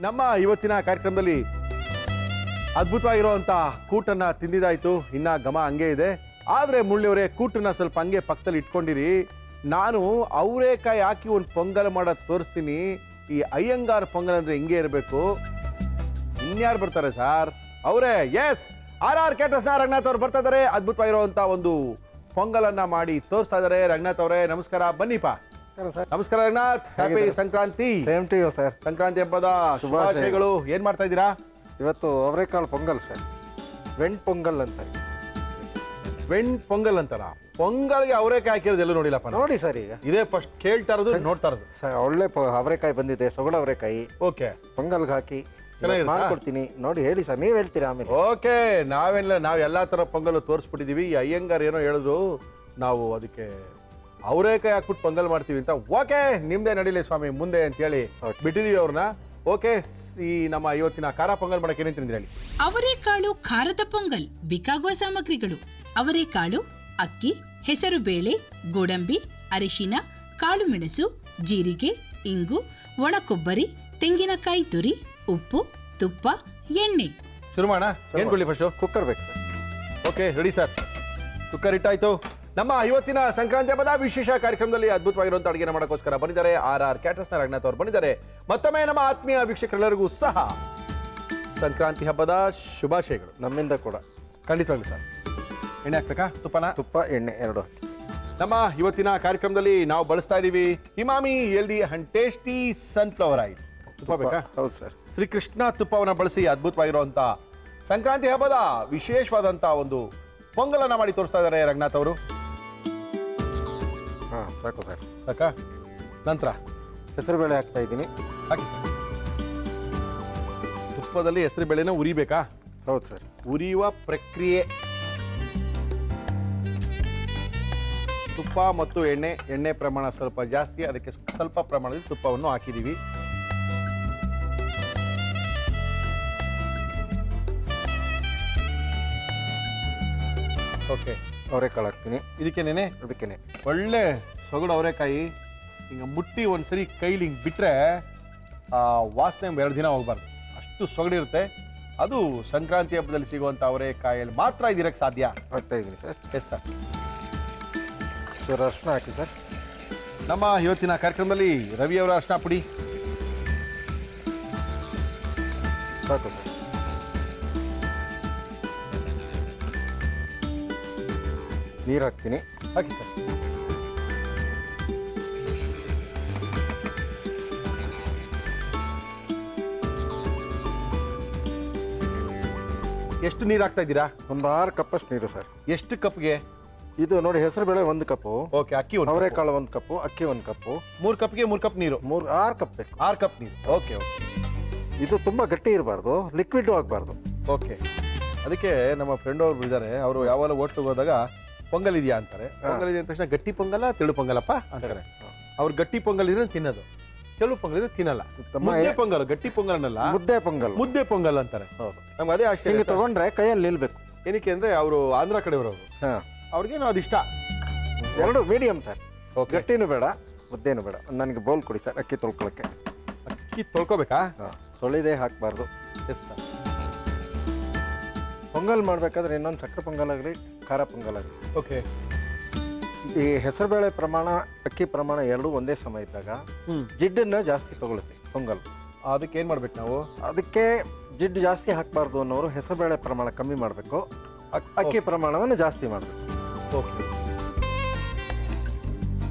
[SPEAKER 2] ನಮ್ಮ ಇವತ್ತಿನ ಕಾರ್ಯಕ್ರಮದಲ್ಲಿ ಅದ್ಭುತವಾಗಿರುವಂಥ ಕೂಟನ್ನು ತಿಂದಿದ್ದಾಯಿತು. ಇನ್ನು ಘಮ ಹಂಗೆ ಇದೆ. ಆದರೆ ಮುಳ್ಳಿಯವರೇ, ಕೂಟನ್ನು ಸ್ವಲ್ಪ ಹಂಗೆ ಪಕ್ಕದಲ್ಲಿ ಇಟ್ಕೊಂಡಿರಿ. ನಾನು ಅವರೇಕಾಯಿ ಹಾಕಿ ಒಂದು ಪೊಂಗಲ್ ಮಾಡೋದು ತೋರಿಸ್ತೀನಿ. ಈ ಅಯ್ಯಂಗಾರ್ ಪೊಂಗಲ್ ಅಂದರೆ ಹಿಂಗೆ ಇರಬೇಕು. ಇನ್ಯಾರು ಬರ್ತಾರೆ ಸರ್? ಅವರೇ, ಎಸ್, ಆರ್ ಕೇಟರ್ಸ್ನ ರಂಗನಾಥ್ ಅವ್ರು ಬರ್ತಾ ಇದ್ದಾರೆ. ಅದ್ಭುತವಾಗಿರುವಂಥ ಒಂದು ಪೊಂಗಲನ್ನು ಮಾಡಿ ತೋರಿಸ್ತಾ ಇದ್ದಾರೆ. ರಂಗನಾಥ್ ಅವರೇ ನಮಸ್ಕಾರ, ಬನ್ನಿಪ್ಪ. ನಮಸ್ಕಾರ Ranganath, happy Sankranti.
[SPEAKER 5] Same to you sir.
[SPEAKER 2] Sankranti ಹಬ್ಬದ ಶುಭಾಶಯಗಳು. ಏನ್ ಮಾಡ್ತಾ ಇದ್ದೀರಾ?
[SPEAKER 5] ಇವತ್ತು ಅವರೆಕಾಳು ಪೊಂಗಲ್ ಸರ್, ವೆಣ್ ಪೊಂಗಲ್ ಅಂತ.
[SPEAKER 2] ವೆಣ್ ಪೊಂಗಲ್ ಅಂತಾರ? ಪೊಂಗಲ್ಗೆ ಅವರೇಕಾಯಿ ಹಾಕಿರೋದು ಎಲ್ಲೂ ನೋಡಿಲ್ಲಪ್ಪ.
[SPEAKER 5] ನೋಡಿ ಸರ್, ಈಗ
[SPEAKER 2] ಇದೇ ಫಸ್ಟ್ ಕೇಳ್ತಾ ಇರೋದು, ನೋಡ್ತಾ ಇರೋದು.
[SPEAKER 5] ಒಳ್ಳೆ ಅವರೆಕಾಯಿ ಬಂದಿದೆ, ಸೊಗಡ ಅವರೆಕಾಯಿ.
[SPEAKER 2] ಓಕೆ,
[SPEAKER 5] ಪೊಂಗಲ್ಗೆ ಹಾಕಿ
[SPEAKER 2] ಚೆನ್ನಾಗಿರುತ್ತಾ?
[SPEAKER 5] ಮಾಡ್ಕೊಡ್ತೀನಿ, ನೋಡಿ ಹೇಳಿ ಸರ್, ನೀವು ಹೇಳ್ತೀರಾ ಆಮೇಲೆ.
[SPEAKER 2] ಓಕೆ, ನಾವು ಎಲ್ಲಾ ತರ ಪೊಂಗಲ್ ತೋರಿಸ್ಬಿಟ್ಟಿದೀವಿ. ಈ ಅಯ್ಯಂಗಾರ್ ಏನೋ ಹೇಳಿದ್ರು, ನಾವು ಅದಕ್ಕೆ ಅವರೇಕಾಯಿ ಹಾಕ್ಬಿಟ್ಟು ಪೊಂಗಲ್ ಮಾಡ್ತೀವಿ ಅಂತ. ಓಕೆ, ನಿಮ್ದೇ ನಡೀಲಿ ಸ್ವಾಮಿ ಮುಂದೆ ಅಂತ ಹೇಳಿ ಬಿಟ್ಟಿದೀವಿ ಅವ್ರನ್ನ. ಓಕೆ, ಈ ನಮ್ಮ ಇವತ್ತಿನ ಖಾರ ಪೊಂಗಲ್ ಮಾಡಕ್ಕೆ ಏನೇನು ತಿಂದ್ರಿ ಹೇಳಿ.
[SPEAKER 4] ಅವರೆಕಾಳು ಖಾರದ ಪೊಂಗಲ್. ಬೇಕಾಗುವ ಸಾಮಗ್ರಿಗಳು: ಅವರೆಕಾಳು, ಅಕ್ಕಿ, ಹೆಸರು ಬೇಳೆ, ಗೋಡಂಬಿ, ಅರಿಶಿನ, ಕಾಳು ಮೆಣಸು, ಜೀರಿಗೆ, ಇಂಗು, ಒಣ ಕೊಬ್ಬರಿ, ತೆಂಗಿನಕಾಯಿ ತುರಿ, ಉಪ್ಪು, ತುಪ್ಪ, ಎಣ್ಣೆ.
[SPEAKER 2] ಶುರು ಮಾಡೋಣ. ಏನ್ ಕೊಡ್ಲಿ ಫಸ್ಟು?
[SPEAKER 5] ಕುಕ್ಕರ್ ಬೇಕು sir.
[SPEAKER 2] Okay, ready sir. Cooker ಇಟ್ಟಾಯ್ತು. ನಮ್ಮ ಇವತ್ತಿನ ಸಂಕ್ರಾಂತಿ ಹಬ್ಬದ ವಿಶೇಷ ಕಾರ್ಯಕ್ರಮದಲ್ಲಿ ಅದ್ಭುತವಾಗಿರುವಂಥ ಅಡುಗೆನ ಮಾಡೋಕ್ಕೋಸ್ಕರ ಬಂದಿದ್ದಾರೆ ಆರ್ ಕ್ಯಾಟರ್ಸ್ನ ರಂಗನಾಥ್ ಅವರು ಬಂದಿದ್ದಾರೆ. ಮತ್ತೊಮ್ಮೆ ನಮ್ಮ ಆತ್ಮೀಯ ವೀಕ್ಷಕರೆಲ್ಲರಿಗೂ ಸಹ ಸಂಕ್ರಾಂತಿ ಹಬ್ಬದ ಶುಭಾಶಯಗಳು
[SPEAKER 5] ನಮ್ಮಿಂದ ಕೂಡ.
[SPEAKER 2] ಖಂಡಿತವಾಗ್ಲಿ ಸರ್. ಎಣ್ಣೆ ಹಾಕ್ಬೇಕಾ? ತುಪ್ಪನ?
[SPEAKER 5] ತುಪ್ಪ, ಎಣ್ಣೆ ಎರಡು ಹಾಕಿ.
[SPEAKER 2] ನಮ್ಮ ಇವತ್ತಿನ ಕಾರ್ಯಕ್ರಮದಲ್ಲಿ ನಾವು ಬಳಸ್ತಾ ಇದ್ದೀವಿ Emami healthy and tasty sunflower oil. ತುಪ್ಪ ಬೇಕಾ?
[SPEAKER 5] ಹೌದು ಸರ್.
[SPEAKER 2] ಶ್ರೀಕೃಷ್ಣ ತುಪ್ಪವನ್ನು ಬಳಸಿ ಅದ್ಭುತವಾಗಿರುವಂಥ ಸಂಕ್ರಾಂತಿ ಹಬ್ಬದ ವಿಶೇಷವಾದಂಥ ಒಂದು ಪೊಂಗಲನ್ನು ಮಾಡಿ ತೋರಿಸ್ತಾ ಇದ್ದಾರೆ ರಂಗನಾಥ್ ಅವರು.
[SPEAKER 5] ಹಾಂ, ಸಾಕು ಸರ್.
[SPEAKER 2] ಸಾಕಾ? ನಂತರ
[SPEAKER 5] ಹೆಸರುಬೇಳೆ ಹಾಕ್ತಾ ಇದ್ದೀನಿ.
[SPEAKER 2] ಹಾಕಿ ಸರ್. ತುಪ್ಪದಲ್ಲಿ ಹೆಸರು ಬೇಳೆನ ಉರಿಬೇಕಾ?
[SPEAKER 5] ಹೌದು ಸರ್.
[SPEAKER 2] ಉರಿಯುವ ಪ್ರಕ್ರಿಯೆ. ತುಪ್ಪ ಮತ್ತು ಎಣ್ಣೆ ಪ್ರಮಾಣ ಸ್ವಲ್ಪ ಜಾಸ್ತಿ, ಅದಕ್ಕೆ ಸ್ವಲ್ಪ ಪ್ರಮಾಣದಲ್ಲಿ ತುಪ್ಪವನ್ನು ಹಾಕಿದ್ದೀವಿ. ಓಕೆ,
[SPEAKER 5] ಅವರೆಕಾಳು ಹಾಕ್ತೀನಿ.
[SPEAKER 2] ಇದಕ್ಕೇನೆ
[SPEAKER 5] ಅದಕ್ಕೇನೆ
[SPEAKER 2] ಒಳ್ಳೆ ಸೊಗಡು ಅವರೆಕಾಯಿ ಹಿಂಗೆ ಮುಟ್ಟಿ ಒಂದ್ಸರಿ ಕೈಲಿ ಹಿಂಗೆ ಬಿಟ್ಟರೆ ಆ ವಾಸನೆ 2 ದಿನ ಹೋಗ್ಬಾರ್ದು, ಅಷ್ಟು ಸೊಗಡಿರುತ್ತೆ. ಅದು ಸಂಕ್ರಾಂತಿ ಹಬ್ಬದಲ್ಲಿ ಸಿಗುವಂಥ ಅವರೆಕಾಯಲ್ಲಿ ಮಾತ್ರ ಇದಿರಕ್ಕೆ ಸಾಧ್ಯ.
[SPEAKER 5] ಹಾಕ್ತಾ ಇದ್ದೀನಿ ಸರ್.
[SPEAKER 2] Yes sir.
[SPEAKER 5] ಸರ್, ಅರ್ಶಿನ ಹಾಕಿ ಸರ್.
[SPEAKER 2] ನಮ್ಮ ಇವತ್ತಿನ ಕಾರ್ಯಕ್ರಮದಲ್ಲಿ ರವಿಯವರ ಅರ್ಶಿನ ಪುಡಿ.
[SPEAKER 5] ಸಾಕು ಸರ್. ನೀರು ಹಾಕ್ತೀನಿ.
[SPEAKER 2] ಹಾಕಿ ಸರ್. ಎಷ್ಟು ನೀರು ಹಾಕ್ತಾ ಇದ್ದೀರಾ?
[SPEAKER 5] ಒಂದು 6 ಕಪ್ಪಷ್ಟು ನೀರು ಸರ್.
[SPEAKER 2] ಎಷ್ಟು ಕಪ್ಗೆ?
[SPEAKER 5] ಇದು ನೋಡಿ, ಹೆಸರುಬೇಳೆ 1 ಕಪ್ಪು.
[SPEAKER 2] ಓಕೆ, ಅಕ್ಕಿ
[SPEAKER 5] ಅವರೆಕಾಳು 1 ಕಪ್ಪು, ಅಕ್ಕಿ 1 ಕಪ್ಪು.
[SPEAKER 2] 3 ಕಪ್ಗೆ 3 ಕಪ್ ನೀರು.
[SPEAKER 5] 6 ಕಪ್ ಬೇಕು.
[SPEAKER 2] 6 ಕಪ್ ನೀರು. Okay okay.
[SPEAKER 5] ಇದು ತುಂಬ ಗಟ್ಟಿ ಇರಬಾರ್ದು, ಲಿಕ್ವಿಡ್ ಆಗಬಾರ್ದು.
[SPEAKER 2] ಓಕೆ, ಅದಕ್ಕೆ ನಮ್ಮ ಫ್ರೆಂಡ್ ಅವರು ಇದ್ದಾರೆ, ಅವರು ಯಾವಾಗ ಹೋಟ್ಲಿಗೆ ಹೋದಾಗ ಪೊಂಗಲ್ ಇದೆಯಾ ಅಂತಾರೆ. ಪೊಂಗಲ್ ಇದೆ ಅಂದ ತಕ್ಷಣ ಗಟ್ಟಿ ಪೊಂಗಲ್ಲ, ತೆಳು ಪೊಂಗಲಪ್ಪ ಅಂತಾರೆ. ಅವ್ರು ಗಟ್ಟಿ ಪೊಂಗಲ್ ಇದ್ರೆ ತಿನ್ನೋದು, ತೆಳು ಪೊಂಗಲ್ ಇದ್ರೆ ತಿನ್ನಲ್ಲ. ಮುದ್ದೆ ಪೊಂಗಲ್, ಗಟ್ಟಿ ಪೊಂಗಲ್ ಅನ್ನಲ್ಲ,
[SPEAKER 5] ಮುದ್ದೆ ಪೊಂಗಲ್.
[SPEAKER 2] ಮುದ್ದೆ ಪೊಂಗಲ್ ಅಂತಾರೆ.
[SPEAKER 5] ಹೌದು.
[SPEAKER 2] ನಮ್ಗೆ ಅದೇ ಆಶ್ಚರ್ಯ.
[SPEAKER 5] ಹಿಂಗೆ ತಗೊಂಡ್ರೆ ಕೈಯಲ್ಲಿ ನಿಲ್ಬೇಕು.
[SPEAKER 2] ಏನಕ್ಕೆ ಅಂದ್ರೆ ಅವರು ಆಂಧ್ರ ಕಡೆಯವರು,
[SPEAKER 5] ಹಾಂ,
[SPEAKER 2] ಅವ್ರಿಗೇನು ಅದು ಇಷ್ಟ.
[SPEAKER 5] ಎರಡು ಮೀಡಿಯಂ ಸರ್.
[SPEAKER 2] ಓಕೆ,
[SPEAKER 5] ಗಟ್ಟಿನೂ ಬೇಡ, ಮುದ್ದೇನು ಬೇಡ. ನನಗೆ ಬೌಲ್ ಕೊಡಿ ಸರ್, ಅಕ್ಕಿ ತೊಳ್ಕೊಳಕ್ಕೆ.
[SPEAKER 2] ಅಕ್ಕಿ ತೊಳ್ಕೊಬೇಕಾ?
[SPEAKER 5] ಹಾಂ, ತೊಳೆದೇ ಹಾಕಬಾರ್ದು.
[SPEAKER 2] Yes sir.
[SPEAKER 5] ಪೊಂಗಲ್ ಮಾಡಬೇಕಾದ್ರೆ ಇನ್ನೊಂದು ಸಕ್ಕರೆ ಪೊಂಗಲ್ ಆಗಲಿ, ಖಾರ ಪೊಂಗಲ್ ಆಗಲಿ,
[SPEAKER 2] ಓಕೆ,
[SPEAKER 5] ಈ ಹೆಸರುಬೇಳೆ ಪ್ರಮಾಣ, ಅಕ್ಕಿ ಪ್ರಮಾಣ ಎರಡೂ ಒಂದೇ ಸಮ ಇದ್ದಾಗ ಜಿಡ್ಡನ್ನು ಜಾಸ್ತಿ ತಗೊಳುತ್ತೆ ಪೊಂಗಲ್.
[SPEAKER 2] ಅದಕ್ಕೆ ಏನು ಮಾಡ್ಬೇಕು ನಾವು?
[SPEAKER 5] ಅದಕ್ಕೆ ಜಿಡ್ಡು ಜಾಸ್ತಿ ಹಾಕಬಾರ್ದು ಅನ್ನೋರು ಹೆಸರುಬೇಳೆ ಪ್ರಮಾಣ ಕಮ್ಮಿ ಮಾಡಬೇಕು, ಅಕ್ಕಿ ಪ್ರಮಾಣವನ್ನು ಜಾಸ್ತಿ ಮಾಡಬೇಕು.
[SPEAKER 2] ಓಕೆ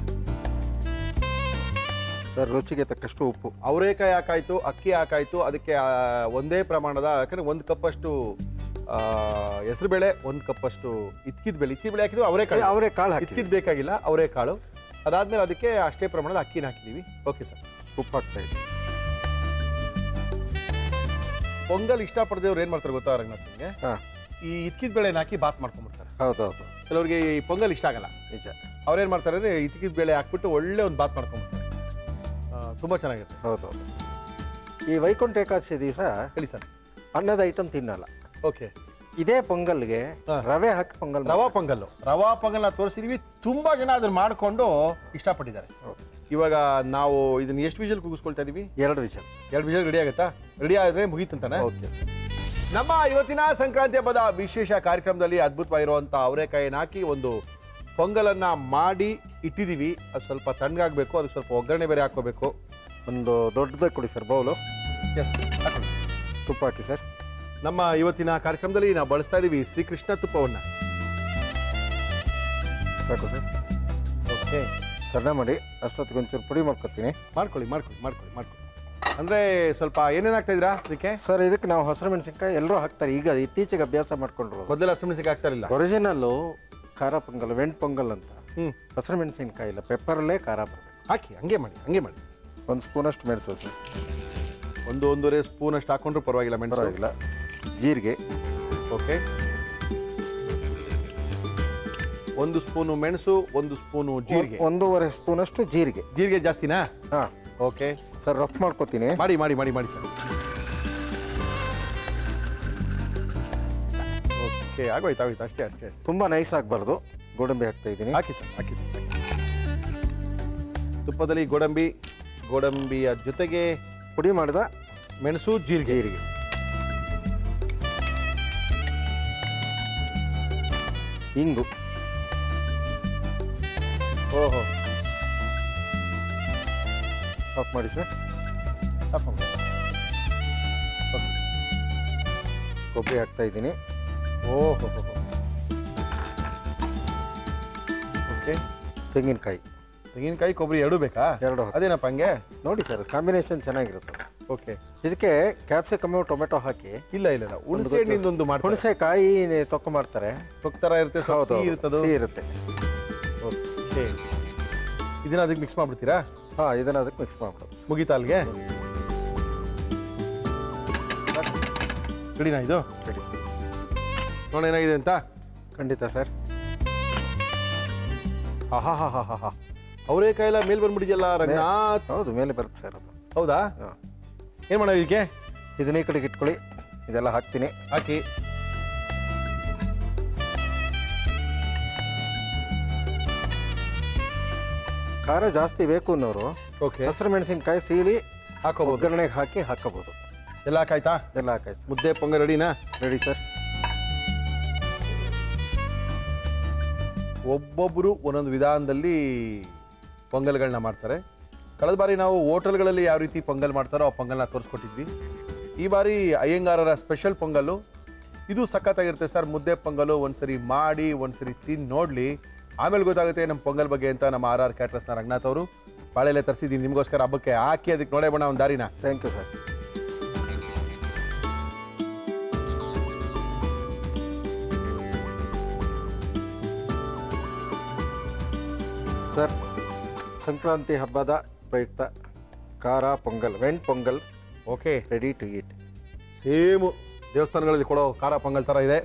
[SPEAKER 5] ಸರ್, ರುಚಿಗೆ ತಕ್ಕಷ್ಟು ಉಪ್ಪು.
[SPEAKER 2] ಅವರೇಕಾಯಿ ಹಾಕಾಯ್ತು, ಅಕ್ಕಿ ಹಾಕಾಯ್ತು, ಅದಕ್ಕೆ ಒಂದೇ ಪ್ರಮಾಣದ, ಯಾಕಂದ್ರೆ 1 ಕಪ್ಪಷ್ಟು ಹೆಸರುಬೇಳೆ, 1 ಕಪ್ಪಷ್ಟು ಇತ್ಕಿದ ಬೇಳೆ ಹಾಕಿದ್ವಿ.
[SPEAKER 5] ಅವರೆಕಾಳು ಹಾಕಿ
[SPEAKER 2] ಇತ್ಕಿದ್ ಬೇಕಾಗಿಲ್ಲ, ಅವರೆಕಾಳು. ಅದಾದ್ಮೇಲೆ ಅದಕ್ಕೆ ಅಷ್ಟೇ ಪ್ರಮಾಣದ ಅಕ್ಕಿನ ಹಾಕಿದೀವಿ. Okay sir.
[SPEAKER 5] ಉಪ್ಪು ಹಾಕ್ತಾ ಇದ್ದೀವಿ.
[SPEAKER 2] ಪೊಂಗಲ್ ಇಷ್ಟಪಡದೇವ್ರು ಏನು ಮಾಡ್ತಾರೆ ಗೊತ್ತಾ ರಂಗನಾಥ್ ನಿಮಗೆ?
[SPEAKER 5] ಹಾಂ,
[SPEAKER 2] ಈ ಇತ್ಕಿದ ಬೇಳೆನ ಹಾಕಿ ಬಾತ್ ಮಾಡ್ಕೊಂಡ್ಬಿಡ್ತಾರೆ.
[SPEAKER 5] ಹೌದೌದು,
[SPEAKER 2] ಕೆಲವರಿಗೆ ಈ ಪೊಂಗಲ್ ಇಷ್ಟ ಆಗಲ್ಲ.
[SPEAKER 5] ನಿಜ.
[SPEAKER 2] ಅವ್ರೇನು ಮಾಡ್ತಾರೆ ಅಂದರೆ ಇತ್ಕಿದ ಬೇಳೆ ಹಾಕ್ಬಿಟ್ಟು ಒಳ್ಳೆ ಒಂದು ಬಾತ್ ಮಾಡ್ಕೊಂಡ್ಬಿಡ್ತಾರೆ. ತುಂಬ ಚೆನ್ನಾಗಿರುತ್ತೆ.
[SPEAKER 5] ಹೌದೌದು. ಈ ವೈಕುಂಠ ಏಕಾದಶಿ ದಿವಸ
[SPEAKER 2] ಹೇಳಿ ಸರ್.
[SPEAKER 5] ಅನ್ನದ ಐಟಮ್ ತಿನ್ನಲ್ಲ.
[SPEAKER 2] ಓಕೆ,
[SPEAKER 5] ಇದೇ ಪೊಂಗಲ್ಗೆ ರವೆ ಹಾಕಿ ಪೊಂಗಲ್.
[SPEAKER 2] ರವಾ ಪೊಂಗಲ್ನ ತೋರಿಸಿದೀವಿ. ತುಂಬಾ ಜನ ಅದನ್ನ ಮಾಡಿಕೊಂಡು ಇಷ್ಟಪಟ್ಟಿದ್ದಾರೆ. ಇವಾಗ ನಾವು ಇದನ್ನ ಎಷ್ಟು ವಿಷಲ್ ಕೂಗಿಸ್ಕೊಳ್ತಾ ಇದೀವಿ?
[SPEAKER 5] 2 ವಿಷಲ್.
[SPEAKER 2] 2 ವಿಷಲ್ ರೆಡಿ ಆಗುತ್ತಾ? ರೆಡಿ ಆದರೆ ಮುಗೀತಂತಾನೆ.
[SPEAKER 5] ಓಕೆ.
[SPEAKER 2] ನಮ್ಮ ಇವತ್ತಿನ ಸಂಕ್ರಾಂತಿ ಹಬ್ಬದ ವಿಶೇಷ ಕಾರ್ಯಕ್ರಮದಲ್ಲಿ ಅದ್ಭುತವಾಗಿರುವಂಥ ಅವರೆಕಾಯಿನ ಹಾಕಿ ಒಂದು ಪೊಂಗಲನ್ನು ಮಾಡಿ ಇಟ್ಟಿದ್ದೀವಿ. ಅದು ಸ್ವಲ್ಪ ತಣ್ಣಗಾಗಬೇಕು, ಅದಕ್ಕೆ ಸ್ವಲ್ಪ ಒಗ್ಗರಣೆ ಬೇರೆ ಹಾಕ್ಕೋಬೇಕು.
[SPEAKER 5] ಒಂದು ದೊಡ್ಡದಾಗಿ ಕೊಡಿ ಸರ್ ಬೌಲು.
[SPEAKER 2] ಎಸ್, ಹಾಕೊಳ್ಳಿ.
[SPEAKER 5] ತುಪ್ಪ ಹಾಕಿ ಸರ್.
[SPEAKER 2] ನಮ್ಮ ಇವತ್ತಿನ ಕಾರ್ಯಕ್ರಮದಲ್ಲಿ ನಾವು ಬಳಸ್ತಾ ಇದ್ದೀವಿ ಶ್ರೀಕೃಷ್ಣ ತುಪ್ಪವನ್ನು.
[SPEAKER 5] ಸಾಕು ಸರ್.
[SPEAKER 2] ಓಕೆ,
[SPEAKER 5] ಸಣ್ಣ ಮಾಡಿ ಅಷ್ಟೊತ್ತಿಗೆ ಒಂಚೂರು ಪುಡಿ ಮಾಡ್ಕೊತೀನಿ.
[SPEAKER 2] ಮಾಡ್ಕೊಳ್ಳಿ. ಅಂದರೆ ಸ್ವಲ್ಪ ಏನೇನು ಹಾಕ್ತಾ ಇದ್ದೀರಾ ಅದಕ್ಕೆ?
[SPEAKER 5] ಸರ್ ಇದಕ್ಕೆ ನಾವು ಹಸಿರು ಮೆಣಸಿನ್ಕಾಯಿ ಎಲ್ಲರೂ ಹಾಕ್ತಾರೆ, ಈಗ ಇತ್ತೀಚೆಗೆ ಅಭ್ಯಾಸ ಮಾಡ್ಕೊಂಡ್ರು.
[SPEAKER 2] ಮೊದಲ ಹಸಿಮೆಣಸಿಗೆ ಹಾಕ್ತಾ ಇರಲಿಲ್ಲ.
[SPEAKER 5] ಒರಿಜಿನಲ್ಲು ಖಾರ ಪೊಂಗಲ್, ವೆಂಟ್ ಪೊಂಗಲ್ ಅಂತ. ಹಸಿರು ಮೆಣಸಿನ್ಕಾಯಿ ಇಲ್ಲ, ಪೆಪ್ಪರಲ್ಲೇ ಖಾರ ಬರಬೇಕು.
[SPEAKER 2] ಹಾಕಿ, ಹಂಗೆ ಮಾಡಿ.
[SPEAKER 5] 1 ಸ್ಪೂನಷ್ಟು ಮೆಣಸು ಸರ್.
[SPEAKER 2] 1-1.5 ಸ್ಪೂನ್ ಅಷ್ಟು ಹಾಕೊಂಡ್ರು ಪರವಾಗಿಲ್ಲ, ಮೆಣಸು
[SPEAKER 5] ಪರವಾಗಿಲ್ಲ. ಜೀರಿಗೆ.
[SPEAKER 2] ಓಕೆ, 1 ಸ್ಪೂನು ಮೆಣಸು, 1 ಸ್ಪೂನು ಜೀರಿಗೆ.
[SPEAKER 5] 1.5 ಸ್ಪೂನಷ್ಟು ಜೀರಿಗೆ.
[SPEAKER 2] ಜೀರಿಗೆ ಜಾಸ್ತಿನಾ?
[SPEAKER 5] ಹಾಂ.
[SPEAKER 2] ಓಕೆ
[SPEAKER 5] ಸರ್ ರಫ್ ಮಾಡ್ಕೊತೀನಿ.
[SPEAKER 2] ಮಾಡಿ ಸರ್. ಓಕೆ, ಆಗೋಯ್ತು ಅಷ್ಟೇ.
[SPEAKER 5] ತುಂಬ ನೈಸ್ ಆಗಬಾರ್ದು. ಗೋಡಂಬಿ ಹಾಕ್ತಾ ಇದ್ದೀನಿ.
[SPEAKER 2] ಹಾಕಿ ಸರ್. ತುಪ್ಪದಲ್ಲಿ ಗೋಡಂಬಿಯ ಜೊತೆಗೆ
[SPEAKER 5] ಪುಡಿ ಮಾಡಿದ
[SPEAKER 2] ಮೆಣಸು, ಜೀರಿಗೆ.
[SPEAKER 5] ಇಂಗು.
[SPEAKER 2] ಓಹೋ,
[SPEAKER 5] ಆಫ್ ಮಾಡಿ ಸರ್. ಕೊಬ್ಬರಿ ಹಾಕ್ತಾ ಇದ್ದೀನಿ.
[SPEAKER 2] ಓಹೋ, ಓಕೆ. ತೆಂಗಿನಕಾಯಿ ಕೊಬ್ಬರಿ ಎರಡೂ ಬೇಕಾ?
[SPEAKER 5] 2.
[SPEAKER 2] ಅದೇನಪ್ಪ ಹಂಗೆ?
[SPEAKER 5] ನೋಡಿ ಸರ್, ಕಾಂಬಿನೇಷನ್ ಚೆನ್ನಾಗಿರುತ್ತೆ.
[SPEAKER 2] ಓಕೆ.
[SPEAKER 5] ಇದಕ್ಕೆ ಕ್ಯಾಪ್ಸಿಕಮ್ಮು ಟೊಮೆಟೊ ಹಾಕಿ.
[SPEAKER 2] ಇಲ್ಲ, ಹುಣಸೆ ಹಣ್ಣಿಂದೊಂದು ಮಾಡ್ತಾರೆ.
[SPEAKER 5] ಹುಣಸೆಕಾಯಿ ತೊಕ್ಕ ಮಾಡ್ತಾರೆ.
[SPEAKER 2] ತೊಕ್ತರ ಇರುತ್ತೆ, ಸಿಹಿ ಇರುತ್ತೆ. ಓಕೆ, ಇದನ್ನ ಅದಕ್ಕೆ ಮಿಕ್ಸ್ ಮಾಡ್ಬಿಡ್ತೀರಾ?
[SPEAKER 5] ಹಾಂ, ಇದನ್ನು ಅದಕ್ಕೆ ಮಿಕ್ಸ್ ಮಾಡ್ಬಿಡೋದು.
[SPEAKER 2] ಮುಗೀತಾ ಅಲ್ಲಿಗೆ? ರೆಡಿನಾ ಇದು?
[SPEAKER 5] ರೆಡಿ.
[SPEAKER 2] ನೋಡಿ ಏನಾಗಿದೆ ಅಂತ.
[SPEAKER 5] ಖಂಡಿತ ಸರ್.
[SPEAKER 2] ಹಾ, ಅವರೇಕಾಯಿ ಎಲ್ಲ ಮೇಲ್ ಬಂದ್ಬಿಟ್ಟಿದೆಯಲ್ಲ ರಂಗನಾಥ್.
[SPEAKER 5] ಹೌದು, ಮೇಲೆ ಬರುತ್ತೆ ಸರ್ ಅದು.
[SPEAKER 2] ಹೌದಾ? ಏನು ಮಾಡೋದು ಇದಕ್ಕೆ?
[SPEAKER 5] ಇದನ್ನ ಈ ಕಡೆಗೆ ಇಟ್ಕೊಳ್ಳಿ. ಇದೆಲ್ಲ ಹಾಕ್ತೀನಿ.
[SPEAKER 2] ಹಾಕಿ.
[SPEAKER 5] ಖಾರ ಜಾಸ್ತಿ ಬೇಕು ಅನ್ನೋರು
[SPEAKER 2] ಓಕೆ,
[SPEAKER 5] ಹಸಿರು ಮೆಣಸಿನ್ಕಾಯಿ ಸೀಳಿ
[SPEAKER 2] ಹಾಕೋಬಹುದು,
[SPEAKER 5] ಒಗ್ಗರಣೆಗೆ ಹಾಕಿ ಹಾಕೋಬಹುದು.
[SPEAKER 2] ಎಲ್ಲ ಹಾಕಾಯ್ತಾ?
[SPEAKER 5] ಎಲ್ಲ ಹಾಕಾಯ್ತು.
[SPEAKER 2] ಮುದ್ದೆ ಪೊಂಗಲ್ ರೆಡಿನಾ?
[SPEAKER 5] Ready sir.
[SPEAKER 2] ಒಬ್ಬೊಬ್ಬರು ಒಂದೊಂದು ವಿಧಾನದಲ್ಲಿ ಪೊಂಗಲ್ಗಳನ್ನ ಮಾಡ್ತಾರೆ. ಕಳೆದ ಬಾರಿ ನಾವು ಹೋಟೆಲ್ಗಳಲ್ಲಿ ಯಾವ ರೀತಿ ಪೊಂಗಲ್ ಮಾಡ್ತಾರೋ ಆ ಪೊಂಗಲ್ನ ತೋರಿಸ್ಕೊಟ್ಟಿದ್ವಿ. ಈ ಬಾರಿ ಅಯ್ಯಂಗಾರರ ಸ್ಪೆಷಲ್ ಪೊಂಗಲ್ಲು ಇದು ಸಖತ್ತಾಗಿರುತ್ತೆ ಸರ್. ಮುದ್ದೆ ಪೊಂಗಲು ಒಂದ್ಸರಿ ಮಾಡಿ ಒಂದ್ಸರಿ ತಿಂದು ನೋಡಲಿ, ಆಮೇಲೆ ಗೊತ್ತಾಗುತ್ತೆ ನಮ್ಮ ಪೊಂಗಲ್ ಬಗ್ಗೆ ಅಂತ. ನಮ್ಮ RR ಕ್ಯಾಟ್ರಸ್ನ ರಂಗನಾಥ್ ಅವರು ಬಾಳೆಲೆ ತರಿಸಿದ್ದೀನಿ ನಿಮಗೋಸ್ಕರ ಹಬ್ಬಕ್ಕೆ. ಹಾಕಿ ಅದಕ್ಕೆ ನೋಡೇ ಬಣ್ಣ ಒಂದು ದಾರಿನ.
[SPEAKER 5] Thank you sir. Sir, Sankranti ಹಬ್ಬದ ಪ್ರಯುಕ್ತ ಖಾರ Pongal, Ven Pongal
[SPEAKER 2] okay,
[SPEAKER 5] ready to eat.
[SPEAKER 2] Same ದೇವಸ್ಥಾನಗಳಲ್ಲಿ ಕೊಡೋ ಖಾರ ಪೊಂಗಲ್ ಥರ ಇದೆ,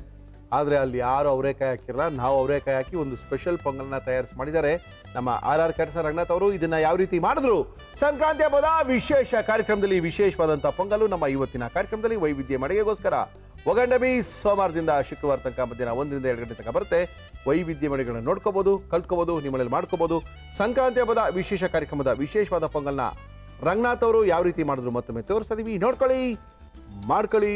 [SPEAKER 2] ಆದರೆ ಅಲ್ಲಿ ಯಾರು ಅವರೇಕಾಯಿ ಹಾಕಿರಲ್ಲ. ನಾವು ಅವರೇಕಾಯಿ ಹಾಕಿ ಒಂದು ಸ್ಪೆಷಲ್ ಪೊಂಗಲ್ನ ತಯಾರಿಸಿ ಮಾಡಿದ್ದಾರೆ ನಮ್ಮ RR ಕ್ಯಾಟ್ರಸ್ ರಂಗನಾಥ್ ಅವರು. ಇದನ್ನು ಯಾವ ರೀತಿ ಮಾಡಿದ್ರು ಸಂಕ್ರಾಂತಿ ಹಬ್ಬದ ವಿಶೇಷ ಕಾರ್ಯಕ್ರಮದಲ್ಲಿ ವಿಶೇಷವಾದಂಥ ಪೊಂಗಲು ನಮ್ಮ ಇವತ್ತಿನ ಕಾರ್ಯಕ್ರಮದಲ್ಲಿ ವೈವಿಧ್ಯ ಮಡಿಗೆಗೋಸ್ಕರ ಒಗಂಡಬಿ ಸೋಮವಾರದಿಂದ ಶುಕ್ರವಾರ ತನಕ ಮಧ್ಯಾಹ್ನ 1 ರಿಂದ 2 ಗಂಟೆ ತನಕ ಬರುತ್ತೆ. ವೈವಿಧ್ಯ ಮಡಿಗೆಗಳನ್ನ ನೋಡ್ಕೋಬೋದು, ಕಲ್ತ್ಕೋಬೋದು, ನಿಮ್ಮಲ್ಲಿ ಮಾಡ್ಕೋಬೋದು. ಸಂಕ್ರಾಂತಿ ಹಬ್ಬದ ವಿಶೇಷ ಕಾರ್ಯಕ್ರಮದ ವಿಶೇಷವಾದ ಪೊಂಗಲ್ನ ರಂಗನಾಥ್ ಅವರು ಯಾವ ರೀತಿ ಮಾಡಿದ್ರು ಮತ್ತೊಮ್ಮೆ ತೋರಿಸ್ತೀವಿ. ನೋಡ್ಕೊಳ್ಳಿ, ಮಾಡ್ಕೊಳ್ಳಿ,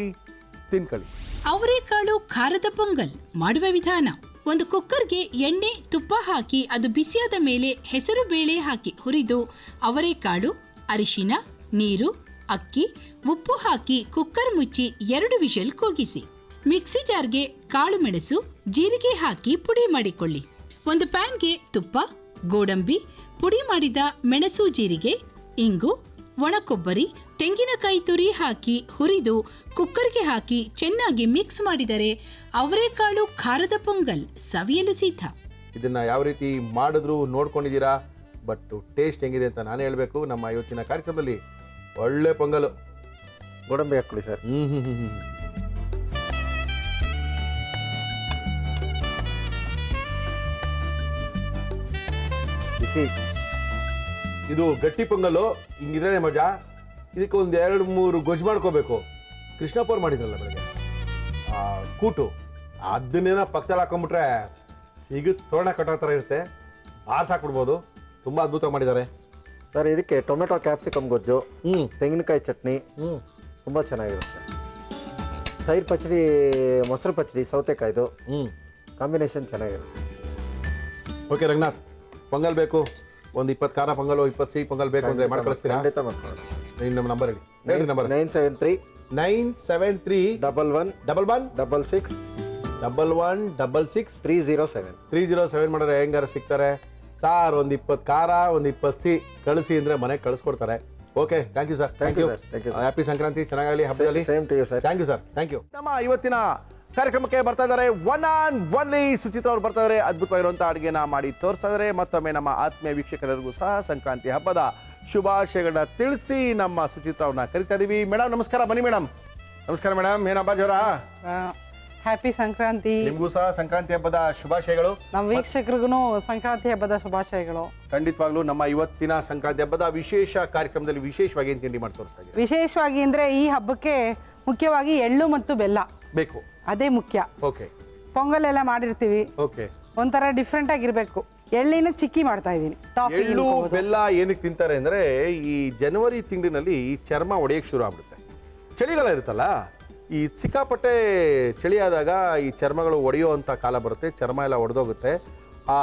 [SPEAKER 2] ತಿನ್ಕೊಳ್ಳಿ.
[SPEAKER 4] ಅವರೆಕಾಳು ಖಾರದ ಪೊಂಗಲ್ ಮಾಡುವ ವಿಧಾನ: ಒಂದು ಕುಕ್ಕರ್ಗೆ ಎಣ್ಣೆ ತುಪ್ಪ ಹಾಕಿ ಅದು ಬಿಸಿಯಾದ ಮೇಲೆ ಹೆಸರು ಬೇಳೆ ಹಾಕಿ ಹುರಿದು ಅವರೆಕಾಳು, ಅರಿಶಿನ, ನೀರು, ಅಕ್ಕಿ, ಉಪ್ಪು ಹಾಕಿ ಕುಕ್ಕರ್ ಮುಚ್ಚಿ 2 ವಿಷಲ್ ಕೂಗಿಸಿ. ಮಿಕ್ಸಿ ಜಾರ್ಗೆ ಕಾಳು ಮೆಣಸು, ಜೀರಿಗೆ ಹಾಕಿ ಪುಡಿ ಮಾಡಿಕೊಳ್ಳಿ. ಒಂದು ಪ್ಯಾನ್ಗೆ ತುಪ್ಪ, ಗೋಡಂಬಿ, ಪುಡಿ ಮಾಡಿದ ಮೆಣಸು, ಜೀರಿಗೆ, ಇಂಗು, ಒಣಕೊಬ್ಬರಿ, ತೆಂಗಿನಕಾಯಿ ತುರಿ ಹಾಕಿ ಹುರಿದು ಕುಕ್ಕರ್ಗೆ ಹಾಕಿ ಚೆನ್ನಾಗಿ ಮಿಕ್ಸ್ ಮಾಡಿದರೆ ಅವರೆಕಾಳು ಖಾರದ ಪೊಂಗಲ್ ಸವಿಯಲು ಸಿದ್ಧ.
[SPEAKER 2] ಇದನ್ನ ಯಾವ ರೀತಿ ಮಾಡಿದ್ರು ನೋಡ್ಕೊಂಡಿದ್ದೀರಾ, ಬಟ್ ಟೇಸ್ಟ್ ಹೆಂಗಿದೆ ಅಂತ ನಾನೇ ಹೇಳಬೇಕು. ನಮ್ಮ ಇವತ್ತಿನ ಕಾರ್ಯಕ್ರಮದಲ್ಲಿ ಒಳ್ಳೆ ಪೊಂಗಲು.
[SPEAKER 5] ಗೋಡಂಬಿ ಹಾಕೊಳ್ಳಿ ಸರ್. ಬಿಸಿ.
[SPEAKER 2] ಇದು ಗಟ್ಟಿ ಪೊಂಗಲು, ಹಿಂಗಿದ್ರೆ ಮಜಾ. ಇದಕ್ಕೆ ಒಂದು 2-3 ಗೊಜ್ಜು ಮಾಡ್ಕೋಬೇಕು. ಕೃಷ್ಣಪ್ಪ ಅವ್ರು ಮಾಡಿದ್ರಲ್ಲ ಬೆಳಗ್ಗೆ ಕೂಟು, ಅದನ್ನೇನ ಪಕ್ಕದಲ್ಲಿ ಹಾಕೊಂಡ್ಬಿಟ್ರೆ ಸಿಗುತ್ತೆ, ತೋರಣ ಕಟ್ಟೋ ಥರ ಇರುತ್ತೆ, ಬಾರ್ಸ್ ಹಾಕ್ಬಿಡ್ಬೋದು. ತುಂಬ ಅದ್ಭುತವಾಗಿ ಮಾಡಿದ್ದಾರೆ.
[SPEAKER 5] ಸರ್ ಇದಕ್ಕೆ ಟೊಮೆಟೊ ಕ್ಯಾಪ್ಸಿಕಮ್ ಗೊಜ್ಜು
[SPEAKER 2] ಹ್ಞೂ
[SPEAKER 5] ತೆಂಗಿನಕಾಯಿ ಚಟ್ನಿ
[SPEAKER 2] ಹ್ಞೂ
[SPEAKER 5] ತುಂಬ ಚೆನ್ನಾಗಿರುತ್ತೆ. ತೈರು ಪಚ್ಚಡಿ, ಮೊಸರು ಪಚ್ಚಡಿ, ಸೌತೆಕಾಯ್ದು
[SPEAKER 2] ಹ್ಞೂ
[SPEAKER 5] ಕಾಂಬಿನೇಷನ್ ಚೆನ್ನಾಗಿರುತ್ತೆ.
[SPEAKER 2] ಓಕೆ ರಂಗನಾಥ್, ಪೊಂಗಲ್ ಬೇಕು, ಒಂದು 20 ಖಾರ ಪೊಂಗಲು, 20 ಸಿಹಿ ಪೊಂಗಲ್ ಬೇಕು ಅಂದರೆ ಮಾಡಿ ಕಳಿಸ್ತೀರಾ?
[SPEAKER 5] ಖಂಡಿತ ಮಾಡ್ಕೊಳ್ಳೋಣ.
[SPEAKER 2] ನಿಮ್ಮ ನಂಬರ್ ಹೇಳಿ ನಂಬರ್
[SPEAKER 5] 973
[SPEAKER 2] 973
[SPEAKER 5] 11
[SPEAKER 2] 11
[SPEAKER 5] 66 307.
[SPEAKER 2] 307 ಮಾಡಿದ್ರೆ ಹೆಂಗಾರ ಸಿಗ್ತಾರೆ ಸಾರ್. ಒಂದು 20 ಖಾರ, ಒಂದು 20 ಸಿಹಿ ಕಳಿಸಿ ಅಂದರೆ ಮನೆಗೆ ಕಳಿಸ್ಕೊಡ್ತಾರೆ. Okay, thank you sir. Thank you. Happy Sankranti, ಚೆನ್ನಾಗಲಿ ಹಬ್ಬದಲ್ಲಿ.
[SPEAKER 5] Same to you sir.
[SPEAKER 2] Thank you sir, thank you. ನಮ್ಮ ಇವತ್ತಿನ ಕಾರ್ಯಕ್ರಮಕ್ಕೆ ಬರ್ತಾ ಇದ್ದಾರೆ ಒನ್ ಆನ್ ಒನ್ಲಿ ಸುಚಿತಾ ಅವ್ರು ಬರ್ತಾ ಇದ್ದಾರೆ. ಅದ್ಭುತವಾಗಿರುವಂಥ ಅಡುಗೆನ ಮಾಡಿ ತೋರಿಸ್ತಾ ಇದ್ದಾರೆ. ಮತ್ತೊಮ್ಮೆ ನಮ್ಮ ಆತ್ಮೀಯ ವೀಕ್ಷಕರಿಗೂ ಸಹ ಸಂಕ್ರಾಂತಿ ಹಬ್ಬದ ಶುಭಾಶಯಗಳನ್ನ ತಿಳಿಸಿ ನಮ್ಮ ಸುಚಿತಾ ಅವ್ರನ್ನ ಕರಿತಾ ಇದೀವಿ. ಮೇಡಮ್ ನಮಸ್ಕಾರ, ಬನ್ನಿ ಮೇಡಮ್. ನಮಸ್ಕಾರ ಮೇಡಮ್, ಏನ್ ಹಬ್ಬ ಜೋರ?
[SPEAKER 6] ಹ್ಯಾಪಿ ಸಂಕ್ರಾಂತಿ.
[SPEAKER 2] ನಿಮಗೂ ಸಹ ಸಂಕ್ರಾಂತಿ ಹಬ್ಬದ ಶುಭಾಶಯಗಳು.
[SPEAKER 6] ನಮ್ಮ ವೀಕ್ಷಕರಿಗೂ ಸಂಕ್ರಾಂತಿ ಹಬ್ಬದ ಶುಭಾಶಯಗಳು.
[SPEAKER 2] ಖಂಡಿತವಾಗ್ಲೂ ನಮ್ಮ ಇವತ್ತಿನ ಸಂಕ್ರಾಂತಿ ಹಬ್ಬದ ವಿಶೇಷ ಕಾರ್ಯಕ್ರಮದಲ್ಲಿ ವಿಶೇಷವಾಗಿ ಏನು ತಿಂಡಿ ಮಾಡಿ ತೋರಿಸ್ತಾ ಇದ್ದೀವಿ?
[SPEAKER 6] ವಿಶೇಷವಾಗಿ ಅಂದ್ರೆ ಈ ಹಬ್ಬಕ್ಕೆ ಮುಖ್ಯವಾಗಿ ಎಳ್ಳು ಮತ್ತು ಬೆಲ್ಲ
[SPEAKER 2] ಬೇಕು,
[SPEAKER 6] ಅದೇ ಮುಖ್ಯ.
[SPEAKER 2] ಓಕೆ.
[SPEAKER 6] ಪೊಂಗಲ್ ಎಲ್ಲ ಮಾಡಿರ್ತೀವಿ,
[SPEAKER 2] ಓಕೆ.
[SPEAKER 6] ಒಂಥರ ಡಿಫ್ರೆಂಟ್ ಆಗಿರ್ಬೇಕು. ಎಳ್ಳಿನ ಚಿಕ್ಕಿ ಮಾಡ್ತಾ ಇದ್ದೀನಿ.
[SPEAKER 2] ಎಳ್ಳು ಬೆಲ್ಲ ಏನಕ್ಕೆ ತಿಂತಾರೆ ಅಂದ್ರೆ ಈ ಜನವರಿ ತಿಂಗಳಿನಲ್ಲಿ ಈ ಚರ್ಮ ಒಡೆಯಕ್ಕೆ ಶುರು ಆಗ್ಬಿಡುತ್ತೆ. ಚಳಿಗಾಲ ಇರುತ್ತಲ್ಲ, ಈ ಸಿಕ್ಕಾಪಟ್ಟೆ ಚಳಿ ಆದಾಗ ಈ ಚರ್ಮಗಳು ಒಡೆಯುವಂಥ ಕಾಲ ಬರುತ್ತೆ, ಚರ್ಮ ಎಲ್ಲ ಒಡೆದೋಗುತ್ತೆ. ಆ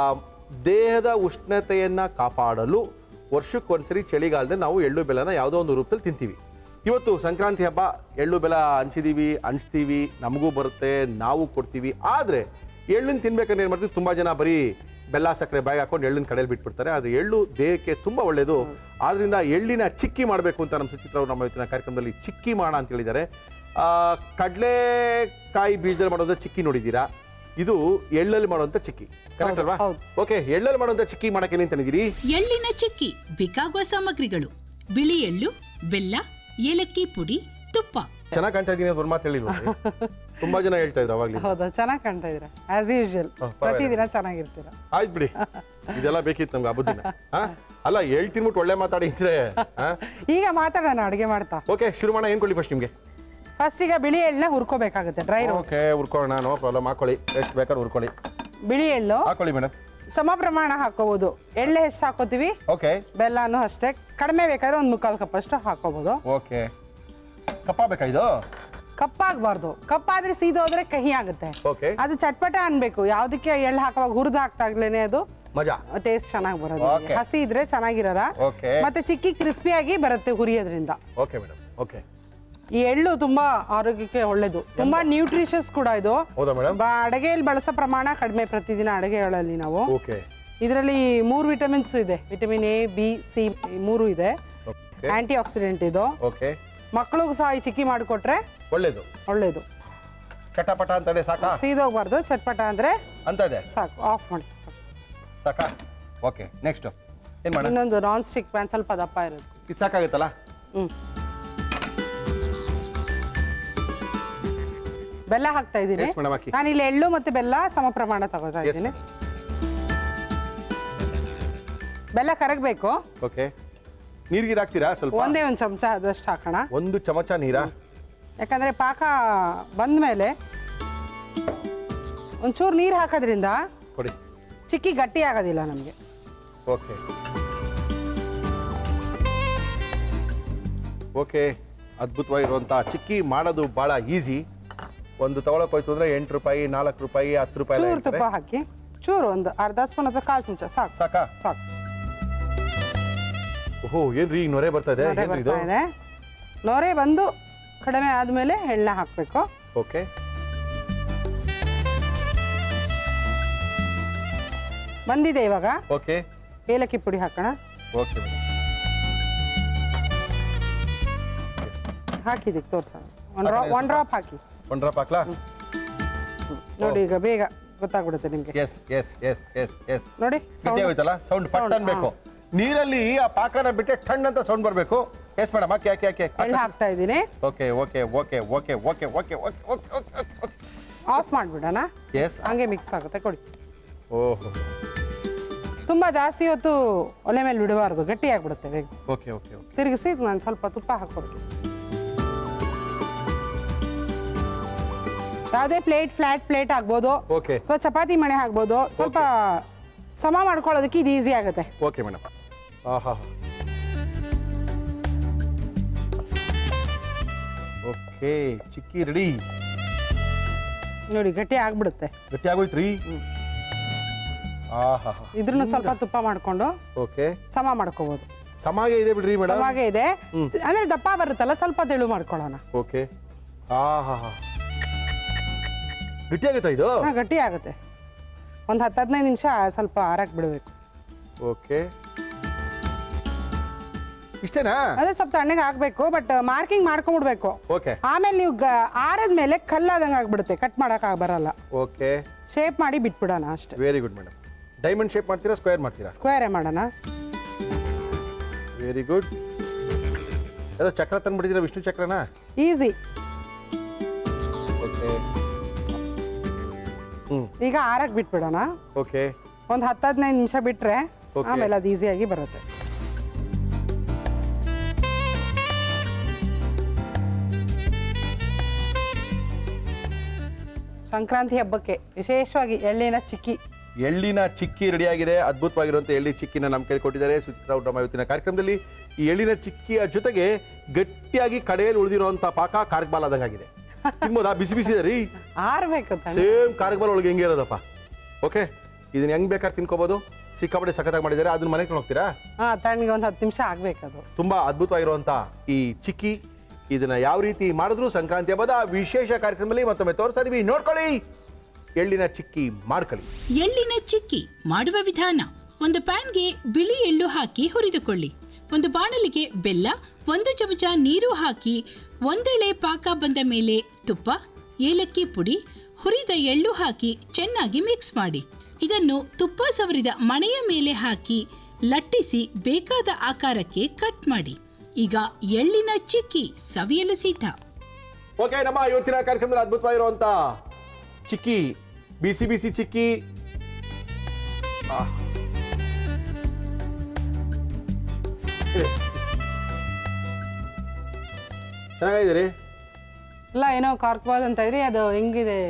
[SPEAKER 2] ದೇಹದ ಉಷ್ಣತೆಯನ್ನು ಕಾಪಾಡಲು ವರ್ಷಕ್ಕೊಂದ್ಸರಿ ಚಳಿಗಾಲದಲ್ಲಿ ನಾವು ಎಳ್ಳು ಬೆಲ್ಲನ ಯಾವುದೋ ಒಂದು ರೂಪದಲ್ಲಿ ತಿಂತೀವಿ. ಇವತ್ತು ಸಂಕ್ರಾಂತಿ ಹಬ್ಬ, ಎಳ್ಳು ಬೆಲ್ಲ ಹಂಚ್ತೀವಿ, ನಮಗೂ ಬರುತ್ತೆ, ನಾವು ಕೊಡ್ತೀವಿ. ಆದರೆ ಎಳ್ಳನ್ನು ತಿನ್ಬೇಕಂದ್ರೆ ಏನು ಮಾಡ್ತೀವಿ, ತುಂಬ ಜನ ಬರೀ ಬೆಲ್ಲ ಸಕ್ಕರೆ ಬಾಯಿಗೆ ಹಾಕೊಂಡು ಎಳ್ಳಿನ ಕಡೆಯಲ್ಲಿ ಬಿಟ್ಬಿಡ್ತಾರೆ. ಆದರೆ ಎಳ್ಳು ದೇಹಕ್ಕೆ ತುಂಬ ಒಳ್ಳೆಯದು. ಆದ್ದರಿಂದ ಎಳ್ಳಿನ ಚಿಕ್ಕಿ ಮಾಡಬೇಕು ಅಂತ ನಮ್ಮ ಸುಚಿತ್ರ ಅವರು ನಮ್ಮ ಇವತ್ತಿನ ಕಾರ್ಯಕ್ರಮದಲ್ಲಿ ಚಿಕ್ಕಿ ಮಾಡೋಣ ಅಂತ ಹೇಳಿದ್ದಾರೆ. ಕಡಲೆಕಾಯಿ ಬೀಜದಲ್ಲಿ ಮಾಡೋದು ಚಿಕ್ಕಿ ನೋಡಿದ್ದೀರಾ, ಇದು ಎಳ್ಳಲ್ಲಿ ಮಾಡುವಂಥ ಚಿಕ್ಕಿ, ಕರೆಕ್ಟ್ ಅಲ್ವಾ? ಓಕೆ, ಎಳ್ಳಲ್ಲಿ ಮಾಡುವಂಥ ಚಿಕ್ಕಿ ಮಾಡಕ್ಕೆ ಏನೇನು ತಂದಿದ್ದೀರಿ?
[SPEAKER 4] ಎಳ್ಳಿನ ಚಿಕ್ಕಿ ಬೇಕಾಗುವ ಸಾಮಗ್ರಿಗಳು: ಬಿಳಿ ಎಳ್ಳು, ಬೆಲ್ಲ, ಏಲಕ್ಕಿ ಪುಡಿ, ತುಪ್ಪ.
[SPEAKER 2] ಚೆನ್ನಾಗಿ ಕಾಣ್ತಾ ಇದ್ದೀನಿ, ಒಂದು ಮಾತು ಹೇಳಿಲ್ವ? ತುಂಬಾ ಜನ ಹೇಳ್ತಾ ಇದ್ರು ಅವಾಗಲೇ.
[SPEAKER 6] ಹೌದಾ, ಚೆನ್ನಾಗಿ ಕಾಣ್ತಾ ಇದ್ದೀರಾ ಆಸ್ ಯೂಶುವಲ್. ಪ್ರತಿದಿನ ಚೆನ್ನಾಗಿರ್ತೀರಾ.
[SPEAKER 2] ಆಯ್ತು ಬಿಡಿ, ಇದೆಲ್ಲ ಬೇಕಿತ್ತು ನಮ್ಗೆ ಹಬ್ಬದ ದಿನ. ಅಲ್ಲ, ಹೇಳ್ತಿನ್ಬಿಟ್ಟು ಒಳ್ಳೆ ಮಾತಾಡಿದ್ರೆ.
[SPEAKER 6] ಈಗ ಮಾತಾಡೋಣ ಅಡುಗೆ ಮಾಡ್ತಾ.
[SPEAKER 2] ಓಕೆ, ಶುರು ಮಾಡೋಣ. ಏನು ಕೊಡಿ ಫಸ್ಟ್ ನಿಮಗೆ?
[SPEAKER 6] ಫಸ್ಟ್ ಈಗ ಬಿಳಿ ಎಳ್ಳನ್ನ ಹುರ್ಕೋಬೇಕಾಗುತ್ತೆ, ಡ್ರೈ ರೋಸ್ಟ್.
[SPEAKER 2] ಓಕೆ, ಹುರ್ಕೊಳ್ಳೋಣ, ನೋ ಪ್ರಾಬ್ಲಮ್. ಹಾಕೊಳ್ಳಿ, ಎಷ್ಟು ಬೇಕಾದ್ರೆ ಹುರ್ಕೊಳ್ಳಿ.
[SPEAKER 6] ಬಿಳಿ ಎಳ್ಳು
[SPEAKER 2] ಹಾಕೊಳ್ಳಿ ಮೇಡಮ್.
[SPEAKER 6] ಸಮ ಪ್ರಮಾಣ ಹಾಕೋಬಹುದು. ಎಳ್ಳು ಎಷ್ಟು ಹಾಕೋತೀವಿ,
[SPEAKER 2] ಓಕೆ.
[SPEAKER 6] ಬೆಲ್ಲನೂ ಅಷ್ಟೇ. ಕಡಿಮೆ ಬೇಕಾದ್ರೆ ಒಂದು 3/4 ಕಪ್ ಅಷ್ಟು ಹಾಕೋಬಹುದು.
[SPEAKER 2] ಓಕೆ. ಕಪ್ಪ ಬೇಕಾ ಇದು?
[SPEAKER 6] ಕಪ್ಪಾಗಬಾರ್ದು, ಕಪ್ಪಾದ್ರೆ ಸೀದೋದ್ರೆ ಕಹಿ ಆಗುತ್ತೆ.
[SPEAKER 2] ಓಕೆ.
[SPEAKER 6] ಅದು ಚಟ್ಪಟ ಅನ್ಬೇಕು. ಯಾವ್ದಕ್ಕೆ ಎಳ್ಳು ಹಾಕುವಾಗ ಹುರಿದು ಹಾಕ್ತಾಗ್ಲೇನೆ ಅದು
[SPEAKER 2] ಮಜಾ,
[SPEAKER 6] ಟೇಸ್ಟ್ ಚೆನ್ನಾಗಿ ಬರೋದು.
[SPEAKER 2] Okay.
[SPEAKER 6] ಹಸಿ ಇದ್ರೆ ಚೆನ್ನಾಗಿರಲ್ಲ.
[SPEAKER 2] Okay.
[SPEAKER 6] ಮತ್ತೆ ಚಿಕ್ಕಿ ಕ್ರಿಸ್ಪಿಯಾಗಿ ಬರುತ್ತೆ ಹುರಿಯೋದ್ರಿಂದ.
[SPEAKER 2] Okay madam. ಓಕೆ.
[SPEAKER 6] ಈ ಎಳ್ಳು ತುಂಬಾ ಆರೋಗ್ಯಕ್ಕೆ ಒಳ್ಳೇದು, ತುಂಬಾ ನ್ಯೂಟ್ರಿಷಸ್ ಕೂಡ ಇದು.
[SPEAKER 2] ಹೌದಾ ಮೇಡಮ್?
[SPEAKER 6] ಅಡುಗೆಯಲ್ಲಿ ಬಳಸೋ ಪ್ರಮಾಣ ಕಡಿಮೆ ಪ್ರತಿದಿನ ಅಡುಗೆಗಳಲ್ಲಿ ನಾವು.
[SPEAKER 2] ಓಕೆ.
[SPEAKER 6] ಇದರಲ್ಲಿ 3 ವಿಟಮಿನ್ಸ್ ಇದೆ. ವಿಟಮಿನ್ ಎ, ಬಿ, ಸಿ 3 ಇದೆ. ಆಂಟಿ ಆಕ್ಸಿಡೆಂಟ್ ಇದು.
[SPEAKER 2] ಓಕೆ.
[SPEAKER 6] ಮಕ್ಕಳಿಗೂ ಸಹ ಈ ಚಿಕ್ಕಿ ಮಾಡಿಕೊಟ್ರೆ ಒಳ್ಳೇದು.
[SPEAKER 2] ಚಟಪಟ ಅಂತದೆ ಸಾಕಾ?
[SPEAKER 6] ಸೀದೋಗ್ಬಾರ್ದು, ಚಟ್ಪಟ ಅಂದ್ರೆ
[SPEAKER 2] ಅಂತ ಇದೆ.
[SPEAKER 6] ಸಾಕು, ಆಫ್ ಮಾಡಿ
[SPEAKER 2] ಸಾಕಾ? ಓಕೆ, ನೆಕ್ಸ್ಟ್ ಏನು ಮಾಡೋಣ?
[SPEAKER 6] ಇನ್ನೊಂದು ನಾನ್ ಸ್ಟಿಕ್ ಪ್ಯಾನ್, ಸ್ವಲ್ಪ ದಪ್ಪ ಇರೋದು.
[SPEAKER 2] ಇದು ಸಾಕಾಗುತ್ತಲ್ಲ?
[SPEAKER 6] ಬೆಲ್ಲ ಹಾಕ್ತಾ ಇದ್ದೀನಿ.
[SPEAKER 2] Yes, madam, ಹಾಕಿ.
[SPEAKER 6] ನಾನು ಇಲ್ಲಿ ಎಳ್ಳು ಮತ್ತೆ ಬೆಲ್ಲ ಸಮ ಪ್ರಮಾಣ ತಗೋತಾ ಇದ್ದೀನಿ. ಬೆಲ್ಲ ಕರಗಬೇಕು.
[SPEAKER 2] ಓಕೆ. ನೀರಿಗೆ ಹಾಕ್ತೀರಾ ಸ್ವಲ್ಪ?
[SPEAKER 6] ಒಂದೇ ಒಂದು ಚಮಚ ಅದಷ್ಟು ಹಾಕೋಣ.
[SPEAKER 2] 1 ಚಮಚ ನೀರಾ?
[SPEAKER 6] ಯಾಕಂದ್ರೆ ಪಾಕ ಬಂದ್ಮೇಲೆ ಒಂಚೂರು ನೀರು ಹಾಕೋದ್ರಿಂದ
[SPEAKER 2] ಕೊಡಿ,
[SPEAKER 6] ಚಿಕ್ಕಿ ಗಟ್ಟಿ ಆಗೋದಿಲ್ಲ ನಮಗೆ.
[SPEAKER 2] ಓಕೆ. ಓಕೆ, ಅದ್ಭುತವಾಗಿರುವಂಥ ಚಿಕ್ಕಿ ಮಾಡೋದು ಭಾಳ ಈಸಿ. ಒಂದು ತಗೊಳಕ್ ಹೋಯ್ತು ಅಂದ್ರೆ 8 ರೂಪಾಯಿ, 4 ರೂಪಾಯಿ, 10 ರೂಪಾಯಿ.
[SPEAKER 6] ಚೂರು ತುಪ್ಪ ಹಾಕಿ, ಚೂರು ಒಂದು ಅರ್ಧ ಸ್ಪೂನ್ ಅಥವಾ 1/4 ಚಮಚ ಸಾಕು.
[SPEAKER 2] ಸಾಕಾ?
[SPEAKER 6] ಸಾಕು.
[SPEAKER 2] ಓಹೋ, ಏನ್ರಿ ಈಗ ನೊರೆ ಬರ್ತಾ ಇದೆ?
[SPEAKER 6] ನೊರೆ ಬರ್ತಾ ಇದೆ. ನೊರೆ ಬಂದು ಕಡಿಮೆ ಆದ್ಮೇಲೆ ಎಳ್ಳ ಹಾಕಬೇಕು.
[SPEAKER 2] ಓಕೆ.
[SPEAKER 6] ಬಂದಿದೆ ಇವಾಗ.
[SPEAKER 2] ಓಕೆ.
[SPEAKER 6] ಏಲಕ್ಕಿ ಪುಡಿ ಹಾಕೋಣ.
[SPEAKER 2] ಓಕೆ.
[SPEAKER 6] ಹಾಕಿದ್ದಕ್ಕೆ ತೋರ್ಸೋಣ. ಒನ್ ಡ್ರಾಪ್ ಹಾಕಿ.
[SPEAKER 2] 1 ಡ್ರಾಪ್ ಹಾಕ್ಲಾ?
[SPEAKER 6] ನೋಡಿ, ಈಗ ಬೇಗ ಗೊತ್ತಾಗ್ಬಿಡುತ್ತೆ ನಿಮ್ಗೆ.
[SPEAKER 2] Yes yes yes yes yes.
[SPEAKER 6] ನೋಡಿ,
[SPEAKER 2] ಗಟ್ಟಿ ಆಗೋಯ್ತಲ್ಲ, ಸೌಂಡ್ ಫಟ್ ಅನ್ಬೇಕು. ನೀರಲ್ಲಿ ಆ ಪಾಕನ ಬಿಟ್ಟೆ ಟಣ್ ಅಂತ ಸೌಂಡ್ ಬರಬೇಕು. ಎಸ್ ಮೇಡಮ್, ಹಾಕಿ ಹಾಕಿ ಹಾಕಿ.
[SPEAKER 6] ಎಳ್ಳು ಹಾಕ್ತಾ ಇದ್ದೀನಿ.
[SPEAKER 2] Okay okay okay okay okay okay okay okay okay.
[SPEAKER 6] Off ಮಾಡಿಬಿಡೋಣ.
[SPEAKER 2] ಎಸ್,
[SPEAKER 6] ಹಂಗೆ ಮಿಕ್ಸ್ ಆಗುತ್ತೆ. ಕೊಡಿ.
[SPEAKER 2] ಓಹೋ,
[SPEAKER 6] ತುಂಬ ಜಾಸ್ತಿ ಹೊತ್ತು ಒಲೆ ಮೇಲೆ ಬಿಡಬಾರ್ದು, ಗಟ್ಟಿ ಆಗಿಬಿಡುತ್ತೆ ಬೇಗ.
[SPEAKER 2] Okay okay okay.
[SPEAKER 6] ತಿರುಗಿಸಿ ನಾನು ಸ್ವಲ್ಪ ತುಪ್ಪ ಹಾಕ್ಕೊಡ್ತೀನಿ. ಯಾವುದೇ ಪ್ಲೇಟ್, ಫ್ಲಾಟ್ ಪ್ಲೇಟ್ ಆಗ್ಬೋದು,
[SPEAKER 2] ಓಕೆ.
[SPEAKER 6] ಅಥವಾ ಚಪಾತಿ ಮಣೆ ಆಗ್ಬೋದು. ಸ್ವಲ್ಪ ಸಮ ಮಾಡ್ಕೊಳ್ಳೋದಕ್ಕೆ ಇದು ಈಸಿ ಆಗುತ್ತೆ.
[SPEAKER 2] Okay madam. ಆಹಾ, ಓಕೆ, ಚಿಕ್ಕಿ ರೆಡಿ.
[SPEAKER 6] ನೋಡಿ ಗಟ್ಟಿ ಆಗ್ಬಿಡುತ್ತೆ.
[SPEAKER 2] ಗಟ್ಟಿ ಆಗೋಯ್ತ್ರಿ. ಆಹಾ,
[SPEAKER 6] ಇದ್ರನ್ನು ಸ್ವಲ್ಪ ತುಪ್ಪ ಮಾಡ್ಕೊಂಡು
[SPEAKER 2] ಓಕೆ,
[SPEAKER 6] ಸಮ ಮಾಡ್ಕೋಬಹುದು.
[SPEAKER 2] ಸಮಾಗೆ ಇದೆ ಬಿಡ್ರಿ ಮೇಡಮ್.
[SPEAKER 6] ಸಮಾಗೆ ಇದೆ ಅಂದ್ರೆ ದಪ್ಪ ಬರುತ್ತಲ್ಲ, ಸ್ವಲ್ಪ ತೆಳು ಮಾಡ್ಕೊಳ್ಳೋಣ.
[SPEAKER 2] ಓಕೆ. ಆಹಾ, ಗಟ್ಟಿ ಆಗುತ್ತಾ ಇದು?
[SPEAKER 6] ಗಟ್ಟಿ ಆಗುತ್ತೆ. ಒಂದು 10-15 ನಿಮಿಷ ಸ್ವಲ್ಪ ಆರಕ್ಕೆ ಬಿಡಬೇಕು.
[SPEAKER 2] ಓಕೆ, ಇಷ್ಟೇನಾ?
[SPEAKER 6] ಅದೇ ಸ್ವಲ್ಪ ತಣ್ಣಗೆ ಹಾಕ್ಬೇಕು, ಬಟ್ ಮಾರ್ಕಿಂಗ್ ಮಾಡ್ಕೊಂಡ್ಬಿಡ್ಬೇಕು.
[SPEAKER 2] ಓಕೆ,
[SPEAKER 6] ಆಮೇಲೆ ನೀವು ಆರದ್ಮೇಲೆ ಕಲ್ಲಾದಂಗೆ ಆಗ್ಬಿಡುತ್ತೆ, ಕಟ್ ಮಾಡಕ್ ಬರಲ್ಲ.
[SPEAKER 2] ಓಕೆ,
[SPEAKER 6] ಶೇಪ್ ಮಾಡಿ ಬಿಟ್ಬಿಡೋಣ ಅಷ್ಟೇ.
[SPEAKER 2] Very good madam. Diamond shape ಮಾಡ್ತೀರಾ, ಸ್ಕ್ವೇರ್ ಮಾಡ್ತೀರಾ?
[SPEAKER 6] ಸ್ಕ್ವೇರೇ ಮಾಡೋಣ.
[SPEAKER 2] Very good. ಅದು ಚಕ್ರ ತಂದ್ಬಿಟ್ಟಿದ್ದೀರಾ, ವಿಷ್ಣು ಚಕ್ರನಾ?
[SPEAKER 6] ಈಸಿ.
[SPEAKER 2] ಓಕೆ,
[SPEAKER 6] ಈಗ ಆರಕ್ಕೆ ಬಿಟ್ಬಿಡೋಣ.
[SPEAKER 2] ಓಕೆ,
[SPEAKER 6] ಒಂದು 10-15 ನಿಮಿಷ ಬಿಟ್ರೆ
[SPEAKER 2] Okay.
[SPEAKER 6] ಆಮೇಲೆ ಅದು ಈಸಿಯಾಗಿ ಬರುತ್ತೆ. ಸಂಕ್ರಾಂತಿ ಹಬ್ಬಕ್ಕೆ ವಿಶೇಷವಾಗಿ ಎಳ್ಳಿನ ಚಿಕ್ಕಿ.
[SPEAKER 2] ಎಳ್ಳಿನ ಚಿಕ್ಕಿ ರೆಡಿಯಾಗಿದೆ. ಅದ್ಭುತವಾಗಿರುವಂಥ ಎಳ್ಳಿ ಚಿಕ್ಕಿನ ನಮ್ಮ ಕೈಲಿ ಕೊಟ್ಟಿದ್ದಾರೆ ಸುಚಿತ್ರಾ ಊಟ ಇವತ್ತಿನ ಕಾರ್ಯಕ್ರಮದಲ್ಲಿ. ಈ ಎಳ್ಳಿನ ಚಿಕ್ಕಿಯ ಜೊತೆಗೆ ಗಟ್ಟಿಯಾಗಿ ಕಡೆಯಲ್ಲಿ ಉಳಿದಿರುವಂಥ ಪಾಕ ಕಾರ್ಗಬಾಲ್ ಆದಂಗಾಗಿದೆ. ತಿನ್ಬೋದಾ? ಬಿಸಿ ಬಿಸಿ ಇದೆ ರೀ,
[SPEAKER 6] ಆರ್ಬೇಕು.
[SPEAKER 2] ಸೇಮ್ ಕಾರ್ಗಬಾಲ್ ಒಳಗೆ ಹೆಂಗೆ ಇರೋದಪ್ಪ. ಓಕೆ, ಇದನ್ನ ಹೆಂಗ್ ಬೇಕಾದ್ರೆ ತಿನ್ಕೋಬಹುದು. ಸಿಕ್ಕಾಪಟ್ಟೆ ಸಖತ್ತಾಗಿ ಮಾಡಿದ್ದಾರೆ. ಅದನ್ನ ಮನೆಗೆ ತಗೊಂಡು ಹೋಗ್ತೀರಾ?
[SPEAKER 6] ತಣ್ಣಗೆ ಒಂದು 10 ನಿಮಿಷ ಆಗ್ಬೇಕದು.
[SPEAKER 2] ತುಂಬಾ ಅದ್ಭುತವಾಗಿರುವಂಥ ಈ ಚಿಕ್ಕಿ, ಇದನ್ನ ಯಾವ ರೀತಿ ಮಾಡಿದ್ರು ಸಂಕ್ರಾಂತಿ ಹಬ್ಬದ ವಿಶೇಷ ಕಾರ್ಯಕ್ರಮದಲ್ಲಿ ಮತ್ತೊಮ್ಮೆ ತೋರಿಸ್ತಾ ಇದೀವಿ. ನೋಡ್ಕೊಳ್ಳಿ, ಎಳ್ಳಿನ ಚಿಕ್ಕಿ ಮಾಡ್ಕೊಳ್ಳಿ.
[SPEAKER 4] ಎಳ್ಳಿನ ಚಿಕ್ಕಿ ಮಾಡುವ ವಿಧಾನ: ಒಂದು ಪ್ಯಾನ್ಗೆ ಬಿಳಿ ಎಳ್ಳು ಹಾಕಿ ಹುರಿದುಕೊಳ್ಳಿ. ಒಂದು ಬಾಣಲಿಗೆ ಬೆಲ್ಲ, 1 ಚಮಚ ನೀರು ಹಾಕಿ ಒಂದೆಳೆ ಪಾಕ ಬಂದ ಮೇಲೆ ತುಪ್ಪ, ಏಲಕ್ಕಿ ಪುಡಿ, ಹುರಿದ ಎಳ್ಳು ಹಾಕಿ ಚೆನ್ನಾಗಿ ಮಿಕ್ಸ್ ಮಾಡಿ. ಇದನ್ನು ತುಪ್ಪ ಸವರಿದ ಮಣೆಯ ಮೇಲೆ ಹಾಕಿ ಲಟ್ಟಿಸಿ ಬೇಕಾದ ಆಕಾರಕ್ಕೆ ಕಟ್ ಮಾಡಿ. ಈಗ ಎಳ್ಳಿನ ಚಿಕ್ಕಿ ಸವಿಯಲು ಸಿದ್ಧ.
[SPEAKER 2] ಓಕೆ, ನಮ್ಮ ಇವತ್ತಿನ ಕಾರ್ಯಕ್ರಮದಲ್ಲಿ ಅದ್ಭುತವಾಗಿರುವಂಥ ಚಿಕ್ಕಿ, ಬಿಸಿ ಬಿಸಿ ಚಿಕ್ಕಿ. ಚೆನ್ನಾಗಿದ್ದೀರಿ?
[SPEAKER 6] ಇಲ್ಲ, ಏನೋ ಕಾರ್ಕ್ಬಾಲ್ ಅಂತ ಇದ್ರಿ, ಅದು ಹೆಂಗಿದೆ?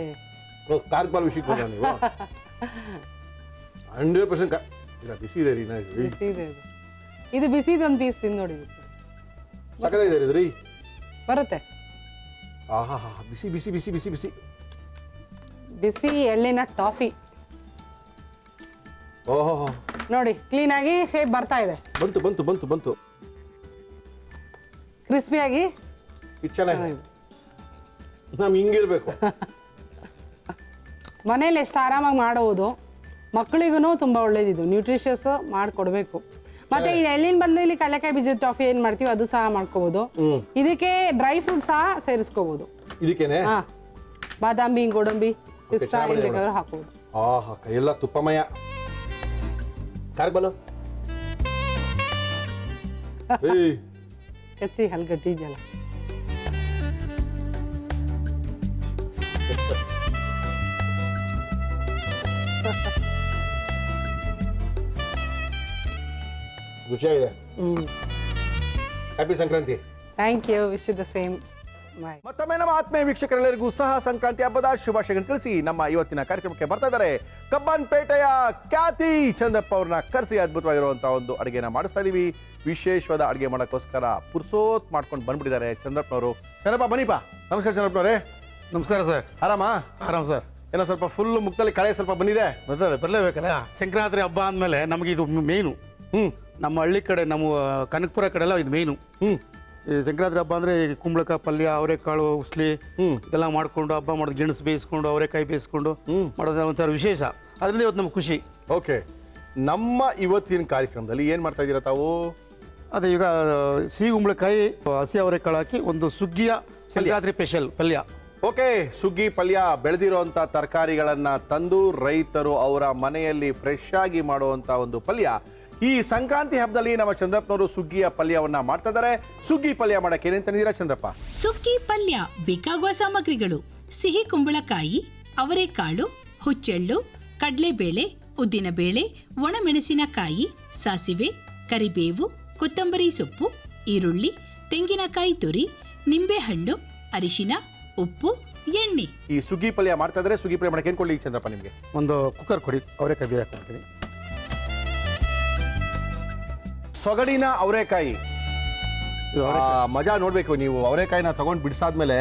[SPEAKER 2] ಕಾರ್ಗಬಾಲ್ ವಿಷಯಕ್ಕೆ ಹೋಗೋಣ ನೀವು. 100% ಇಲ್ಲ, ಬಿಸಿ ಇದೆ ರೀ.
[SPEAKER 6] ಬಿಸಿ ಇದೆ ಇದು ಬಿಸಿದು ಒಂದು ಪೀಸ್ ತಿಂದು ನೋಡಿ.
[SPEAKER 2] ಸಕ್ಕತ್ತಾಗಿದೆ ರೀ.
[SPEAKER 6] ಬರುತ್ತೆ.
[SPEAKER 2] ಆಹಾ, ಬಿಸಿ ಬಿಸಿ ಬಿಸಿ ಬಿಸಿ ಬಿಸಿ
[SPEAKER 6] ಬಿಸಿ ಎಳ್ಳಿನ ಟಾಫಿ.
[SPEAKER 2] ಓಹೋ,
[SPEAKER 6] ನೋಡಿ ಕ್ಲೀನಾಗಿ ಶೇಪ್ ಬರ್ತಾ ಇದೆ.
[SPEAKER 2] ಬಂತು ಬಂತು ಬಂತು ಬಂತು.
[SPEAKER 6] ಕ್ರಿಸ್ಪಿಯಾಗಿ
[SPEAKER 2] ಇದು ಚೆನ್ನಾಗಿದೆ. ನಮ್ಗೆ ಹಿಂಗಿರ್ಬೇಕು.
[SPEAKER 6] ಮನೇಲಿ ಎಷ್ಟು ಆರಾಮಾಗಿ ಮಾಡೋದು. ಮಕ್ಕಳಿಗೂ ತುಂಬ ಒಳ್ಳೇದಿದು, ನ್ಯೂಟ್ರಿಷಿಯಸ್ ಮಾಡಿಕೊಡ್ಬೇಕು. ಮತ್ತೆ ಈ ಎಳ್ಳಿನ ಬದಲು ಇಲ್ಲಿ ಕಡಲೆಕಾಯಿ ಬೀಜದ ಟಾಫಿ ಏನು ಮಾಡ್ತೀವಿ ಅದು ಸಹ ಮಾಡ್ಕೋಬೋದು. ಇದಕ್ಕೆ ಡ್ರೈ ಫ್ರೂಟ್ ಸಹ ಸೇರಿಸ್ಕೋಬೋದು.
[SPEAKER 2] ಇದಕ್ಕೇನೆ?
[SPEAKER 6] ಹಾಂ, ಬಾದಾಮಿ, ಗೋಡಂಬಿ, ಪಿಸ್ತಾ ಏನು ಬೇಕಾದ್ರೂ ಹಾಕೋದು.
[SPEAKER 2] ಆಹಾ, ಕೈಯೆಲ್ಲ ತುಪ್ಪಮಯ. ಕಾರ್ಗಬಾಲು
[SPEAKER 6] ಕಚ್ಚಿ ಹಲ್ಗಟ್ಟಿ ಇದೆಯಲ್ಲ.
[SPEAKER 2] ರುಚಿಯಾಗಿದೆ. Happy Sankranti.
[SPEAKER 6] Thank you, wish you the same. Bye.
[SPEAKER 2] ಮತ್ತೊಮ್ಮೆ ನಮ್ಮ ಆತ್ಮೀಯ ವೀಕ್ಷಕರೆಲ್ಲರಿಗೂ ಸಹ ಸಂಕ್ರಾಂತಿ ಹಬ್ಬದ ಶುಭಾಶಯಗಳನ್ನು ತಿಳಿಸಿ ನಮ್ಮ ಇವತ್ತಿನ ಕಾರ್ಯಕ್ರಮಕ್ಕೆ ಬರ್ತಾ ಇದ್ದಾರೆ ಕಬ್ಬನ್ಪೇಟೆಯ ಖ್ಯಾತಿ ಚಂದ್ರಪ್ಪ ಅವ್ರನ್ನ ಕರೆಸಿ ಅದ್ಭುತವಾಗಿರುವಂತಹ ಒಂದು ಅಡುಗೆನ ಮಾಡಿಸ್ತಾ ಇದೀವಿ. ವಿಶೇಷವಾದ ಅಡುಗೆ ಮಾಡೋಕ್ಕೋಸ್ಕರ ಪುರ್ಸೋತ್ ಮಾಡ್ಕೊಂಡು ಬಂದ್ಬಿಟ್ಟಿದ್ದಾರೆ ಚಂದ್ರಪ್ಪನವರು. ಚಂದ್ರಪ್ಪ ಬನ್ನಿಪ್ಪ. ನಮಸ್ಕಾರ ಚಂದ್ರಪ್ಪನವರೇ.
[SPEAKER 7] ನಮಸ್ಕಾರ ಸರ್.
[SPEAKER 2] ಆರಾಮಾ?
[SPEAKER 7] ಆರಾಮ್ ಸರ್.
[SPEAKER 2] ಏನೋ ಸ್ವಲ್ಪ ಫುಲ್ ಮುಖದಲ್ಲಿ ಕಳೆ ಸ್ವಲ್ಪ ಬಂದಿದೆ.
[SPEAKER 7] ಬರಲೇಬೇಕಲ್ಲ, ಸಂಕ್ರಾಂತಿ ಹಬ್ಬ ಅಂದಮೇಲೆ ನಮಗೆ ಇದು ಮೇನು. ನಮ್ಮ ಹಳ್ಳಿ ಕಡೆ, ನಮ್ಮ ಕನಕಪುರ ಕಡೆ ಎಲ್ಲ ಇದು ಮೇನು. ಈ ಸಂಕ್ರಾಂತಿ ಹಬ್ಬ ಅಂದರೆ ಕುಂಬಳಕಾಯಿ ಪಲ್ಯ, ಅವರೆಕಾಳು ಉಸ್ಲಿ ಇದೆಲ್ಲ ಮಾಡ್ಕೊಂಡು ಹಬ್ಬ ಮಾಡೋದು. ಗೆಣಸು ಬೇಯಿಸ್ಕೊಂಡು, ಅವರೆಕಾಯಿ ಬೇಯಿಸ್ಕೊಂಡು ಮಾಡೋದು ಒಂಥರ ವಿಶೇಷ. ಅದರಿಂದ ಇವತ್ತು ನಮ್ಗೆ ಖುಷಿ.
[SPEAKER 2] ಓಕೆ, ನಮ್ಮ ಇವತ್ತಿನ ಕಾರ್ಯಕ್ರಮದಲ್ಲಿ ಏನು ಮಾಡ್ತಾ ಇದ್ದೀರಾ ತಾವು?
[SPEAKER 7] ಅದೇ ಈಗ ಸಿಹಿ ಕುಂಬಳಕಾಯಿ, ಹಸಿ ಅವರೆಕಾಳು ಹಾಕಿ ಒಂದು ಸುಗ್ಗಿಯ ಸಂಕ್ರಾಂತಿ ಸ್ಪೆಷಲ್ ಪಲ್ಯ.
[SPEAKER 2] ಓಕೆ, ಸುಗ್ಗಿ ಪಲ್ಯ. ಬೆಳೆದಿರುವಂಥ ತರಕಾರಿಗಳನ್ನು ತಂದು ರೈತರು ಅವರ ಮನೆಯಲ್ಲಿ ಫ್ರೆಶ್ ಆಗಿ ಮಾಡುವಂಥ ಒಂದು ಪಲ್ಯ. ಈ ಸಂಕ್ರಾಂತಿ ಹಬ್ಬದಲ್ಲಿ ನಮ್ಮ ಚಂದ್ರಪ್ಪನವರು ಸುಗ್ಗಿಯ ಪಲ್ಯವನ್ನ ಮಾಡ್ತಾ ಇದ್ದಾರೆ. ಸುಗ್ಗಿ ಪಲ್ಯ ಮಾಡಕ್ಕೆ ಏನೇನು ತಂದಿದ್ದೀರಾ ಚಂದ್ರಪ್ಪ?
[SPEAKER 4] ಸುಗ್ಗಿ ಪಲ್ಯ ಬೇಕಾಗುವ ಸಾಮಗ್ರಿಗಳು: ಸಿಹಿ ಕುಂಬಳಕಾಯಿ, ಅವರೆಕಾಳು, ಹುಚ್ಚೆಳ್ಳು, ಕಡಲೆಬೇಳೆ, ಉದ್ದಿನಬೇಳೆ, ಒಣಮೆಣಸಿನಕಾಯಿ, ಸಾಸಿವೆ, ಕರಿಬೇವು, ಕೊತ್ತಂಬರಿ ಸೊಪ್ಪು, ಈರುಳ್ಳಿ, ತೆಂಗಿನಕಾಯಿ ತುರಿ, ನಿಂಬೆಹಣ್ಣು, ಅರಿಶಿನ, ಉಪ್ಪು, ಎಣ್ಣೆ.
[SPEAKER 2] ಈ ಸುಗ್ಗಿ ಪಲ್ಯ ಮಾಡ್ತಾ ಇದ್ದಾರೆ. ಸುಗ್ಗಿ ಪಲ್ಯ ಮಾಡಕ್ಕೆ ಏನು ಕೊಡ್ಲಿ ಚಂದ್ರಪ್ಪ ನಿಮಗೆ?
[SPEAKER 7] ಒಂದು ಕುಕ್ಕರ್ ಕೊಡಿ, ಅವರೆಕಾಯಿ ಬೇಯಕ್ಕೆ ಹಾಕ್ತೀನಿ.
[SPEAKER 2] ಸೊಗಡಿನ ಅವರೆಕಾಯಿ
[SPEAKER 7] ಇದು
[SPEAKER 2] ಮಜಾ ನೋಡಬೇಕು ನೀವು. ಅವರೆಕಾಯಿನ ತಗೊಂಡು ಬಿಡಿಸಾದ್ಮೇಲೆ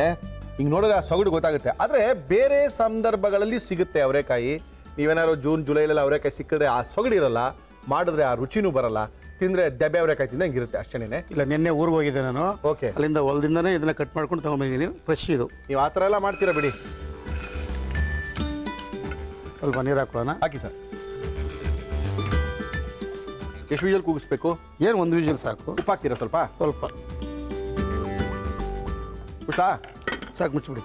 [SPEAKER 2] ಹಿಂಗೆ ನೋಡಿದ್ರೆ ಆ ಸೊಗಡು ಗೊತ್ತಾಗುತ್ತೆ. ಆದರೆ ಬೇರೆ ಸಂದರ್ಭಗಳಲ್ಲಿ ಸಿಗುತ್ತೆ ಅವರೆಕಾಯಿ. ನೀವೇನಾದ್ರು ಜೂನ್ ಜುಲೈಲೆಲ್ಲ ಅವರೆಕಾಯಿ ಸಿಕ್ಕಿದ್ರೆ ಆ ಸೊಗಡಿರಲ್ಲ, ಮಾಡಿದ್ರೆ ಆ ರುಚಿನೂ ಬರಲ್ಲ. ತಿಂದರೆ ದೆಬ್ಬೆ ಅವರೆಕಾಯಿ ತಿಂದ ಹಿಂಗಿರುತ್ತೆ ಅಷ್ಟೇನೆ.
[SPEAKER 7] ಇಲ್ಲ, ನಿನ್ನೆ ಊರಿಗೆ ಹೋಗಿದ್ದೆ ನಾನು.
[SPEAKER 2] ಓಕೆ.
[SPEAKER 7] ಅಲ್ಲಿಂದ ಹೊಲದಿಂದನೇ ಇದನ್ನ ಕಟ್ ಮಾಡ್ಕೊಂಡು ತಗೊಂಡಿದ್ದೀನಿ. ಫ್ರೆಶ್ ಇದು.
[SPEAKER 2] ನೀವು ಆ ಥರ ಎಲ್ಲ ಮಾಡ್ತೀರಾ ಬಿಡಿ.
[SPEAKER 7] ಸ್ವಲ್ಪ ನೀರು ಹಾಕೊಳ್ಳೋಣ.
[SPEAKER 2] ಹಾಕಿ ಸರ್. ಎಷ್ಟು ವಿಜಲ್ ಕೂಗಿಸ್ಬೇಕು?
[SPEAKER 7] ಏನು 1 ವಿಜಿಲ್ ಸಾಕು.
[SPEAKER 2] ಉಪ್ಪು ಹಾಕ್ತೀರಾ ಸ್ವಲ್ಪ?
[SPEAKER 7] ಸ್ವಲ್ಪ
[SPEAKER 2] ಕುಷ್ಟಾ
[SPEAKER 7] ಸಾಕು, ಮುಚ್ಚಿಬಿಡಿ.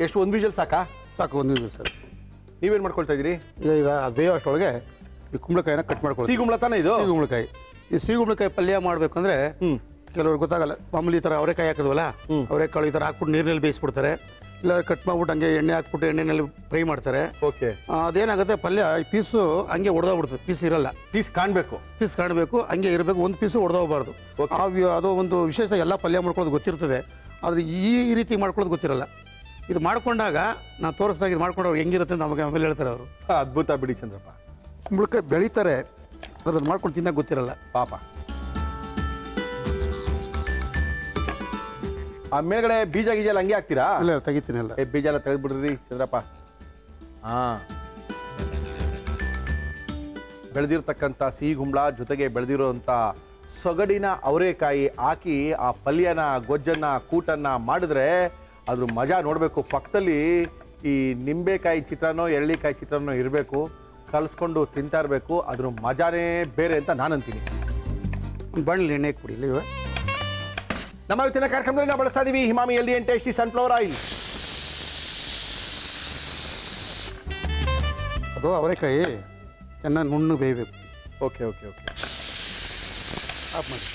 [SPEAKER 2] ಎಷ್ಟು 1 ವಿಜಲ್ ಸಾಕಾ?
[SPEAKER 7] ಸಾಕು, 1 ವಿಜಿಲ್ ಸರ್.
[SPEAKER 2] ನೀವೇನು ಮಾಡ್ಕೊಳ್ತಾ ಇದ್ದೀರಿ?
[SPEAKER 7] ಈಗ ಅದು ಬೇಯೋ ಅಷ್ಟೊಳಗೆ ಈ ಕುಂಬಳಕಾಯಿನ ಕಟ್ ಮಾಡ್ಕೊಳ್ಳಿ.
[SPEAKER 2] ಸಿಗುಂಬಳ ತಾನೇ ಇದು?
[SPEAKER 7] ಸಿಗುಂಬಳಕಾಯಿ. ಈ ಸಿಗುಂಬಳಕಾಯಿ ಪಲ್ಯ ಮಾಡಬೇಕಂದ್ರೆ ಕೆಲವ್ರಿಗೆ ಗೊತ್ತಾಗಲ್ಲ. ಮಾಮೂಲಿ ಈ ಥರ ಅವರೆಕಾಯಿ ಹಾಕಿದ್ವಲ್ಲ, ಅವರೆಕಾಳು ಈ ಥರ ಹಾಕ್ಬಿಟ್ಟು ನೀರಿನಲ್ಲಿ ಬೇಯಿಸ್ಬಿಡ್ತಾರೆ. ಇಲ್ಲ ಕಟ್ ಮಾಡ್ಬಿಟ್ಟು ಹಂಗೆ ಎಣ್ಣೆ ಹಾಕ್ಬಿಟ್ಟು ಎಣ್ಣೆನಲ್ಲಿ ಫ್ರೈ ಮಾಡ್ತಾರೆ.
[SPEAKER 2] ಓಕೆ.
[SPEAKER 7] ಅದೇನಾಗುತ್ತೆ, ಪಲ್ಯ ಈ ಪೀಸು ಹಂಗೆ ಹೊಡೆದೋಗ್ಬಿಡ್ತದೆ. ಪೀಸ್ ಇರಲ್ಲ,
[SPEAKER 2] ಪೀಸ್ ಕಾಣಬೇಕು.
[SPEAKER 7] ಪೀಸ್ ಕಾಣಬೇಕು, ಹಂಗೆ ಇರಬೇಕು. ಒಂದು ಪೀಸು ಹೊಡೆದೋಗ್ಬಾರ್ದು. ಅದು ಒಂದು ವಿಶೇಷ. ಎಲ್ಲ ಪಲ್ಯ ಮಾಡ್ಕೊಳ್ಳೋದು ಗೊತ್ತಿರ್ತದೆ, ಆದರೆ ಈ ರೀತಿ ಮಾಡ್ಕೊಳ್ಳೋದು ಗೊತ್ತಿರಲ್ಲ. ಇದು ಮಾಡ್ಕೊಂಡಾಗ ನಾನು ತೋರಿಸಿದಾಗ ಇದು ಮಾಡ್ಕೊಂಡವ್ರು ಹೆಂಗಿರುತ್ತೆ ಅಂತ ನಮಗೆ ಆಮೇಲೆ ಹೇಳ್ತಾರೆ ಅವರು.
[SPEAKER 2] ಅದ್ಭುತ ಬಿಡಿ ಚಂದ್ರಪ್ಪ.
[SPEAKER 7] ಕುಂಬಳಕಾಯಿ ಬೆಳೀತಾರೆ, ಅದು ಮಾಡ್ಕೊಂಡು ತಿನ್ನಕ್ಕೆ ಗೊತ್ತಿರಲ್ಲ
[SPEAKER 2] ಪಾಪ. ಆ ಮೇಲ್ಗಡೆ ಬೀಜ ಗೀಜ ಎಲ್ಲ ಹಂಗೆ ಹಾಕ್ತೀರಾ?
[SPEAKER 7] ಇಲ್ಲ, ತೆಗಿತೀನಿ. ಎಲ್ಲ
[SPEAKER 2] ಬೀಜ ಎಲ್ಲ ತೆಗೆದ್ಬಿಡ್ರಿ ಚಂದ್ರಪ್ಪ. ಬೆಳೆದಿರ್ತಕ್ಕಂಥ ಸಿಹಿ ಗುಂಬಳ ಜೊತೆಗೆ ಬೆಳೆದಿರುವಂಥ ಸೊಗಡಿನ ಅವರೆಕಾಯಿ ಹಾಕಿ ಆ ಪಲ್ಯನ, ಗೊಜ್ಜನ್ನ, ಕೂಟನ್ನ ಮಾಡಿದ್ರೆ ಅದ್ರ ಮಜಾ ನೋಡಬೇಕು. ಪಕ್ಕದಲ್ಲಿ ಈ ನಿಂಬೆಕಾಯಿ ಚಿತ್ರಾನೋ ಎರಳಿಕಾಯಿ ಚಿತ್ರಾನೋ ಇರಬೇಕು, ಕಲಿಸ್ಕೊಂಡು ತಿಂತಾ ಇರಬೇಕು. ಅದ್ರ ಮಜಾನೇ ಬೇರೆ ಅಂತ ನಾನು ಅಂತೀನಿ.
[SPEAKER 7] ಒಂದು ಬಾಣಲಿ ಎಣ್ಣೆ ಹಾಕಿ ಬಿಡಿ. ಇವ
[SPEAKER 2] ನಮ್ಮ ಇವತ್ತಿನ ಕಾರ್ಯಕ್ರಮದಲ್ಲಿ ನಾವು ಬಳಸ್ತಾ ಇದೀವಿ Emami healthy and tasty sunflower oil.
[SPEAKER 7] ಅದು ಅವರೆಕಾಯಿ ಚೆನ್ನಾಗಿ ನುಣ್ಣು ಬೇಯಬೇಕು.
[SPEAKER 2] Okay okay okay.
[SPEAKER 7] ಆಫ್ ಮಾಡಿ.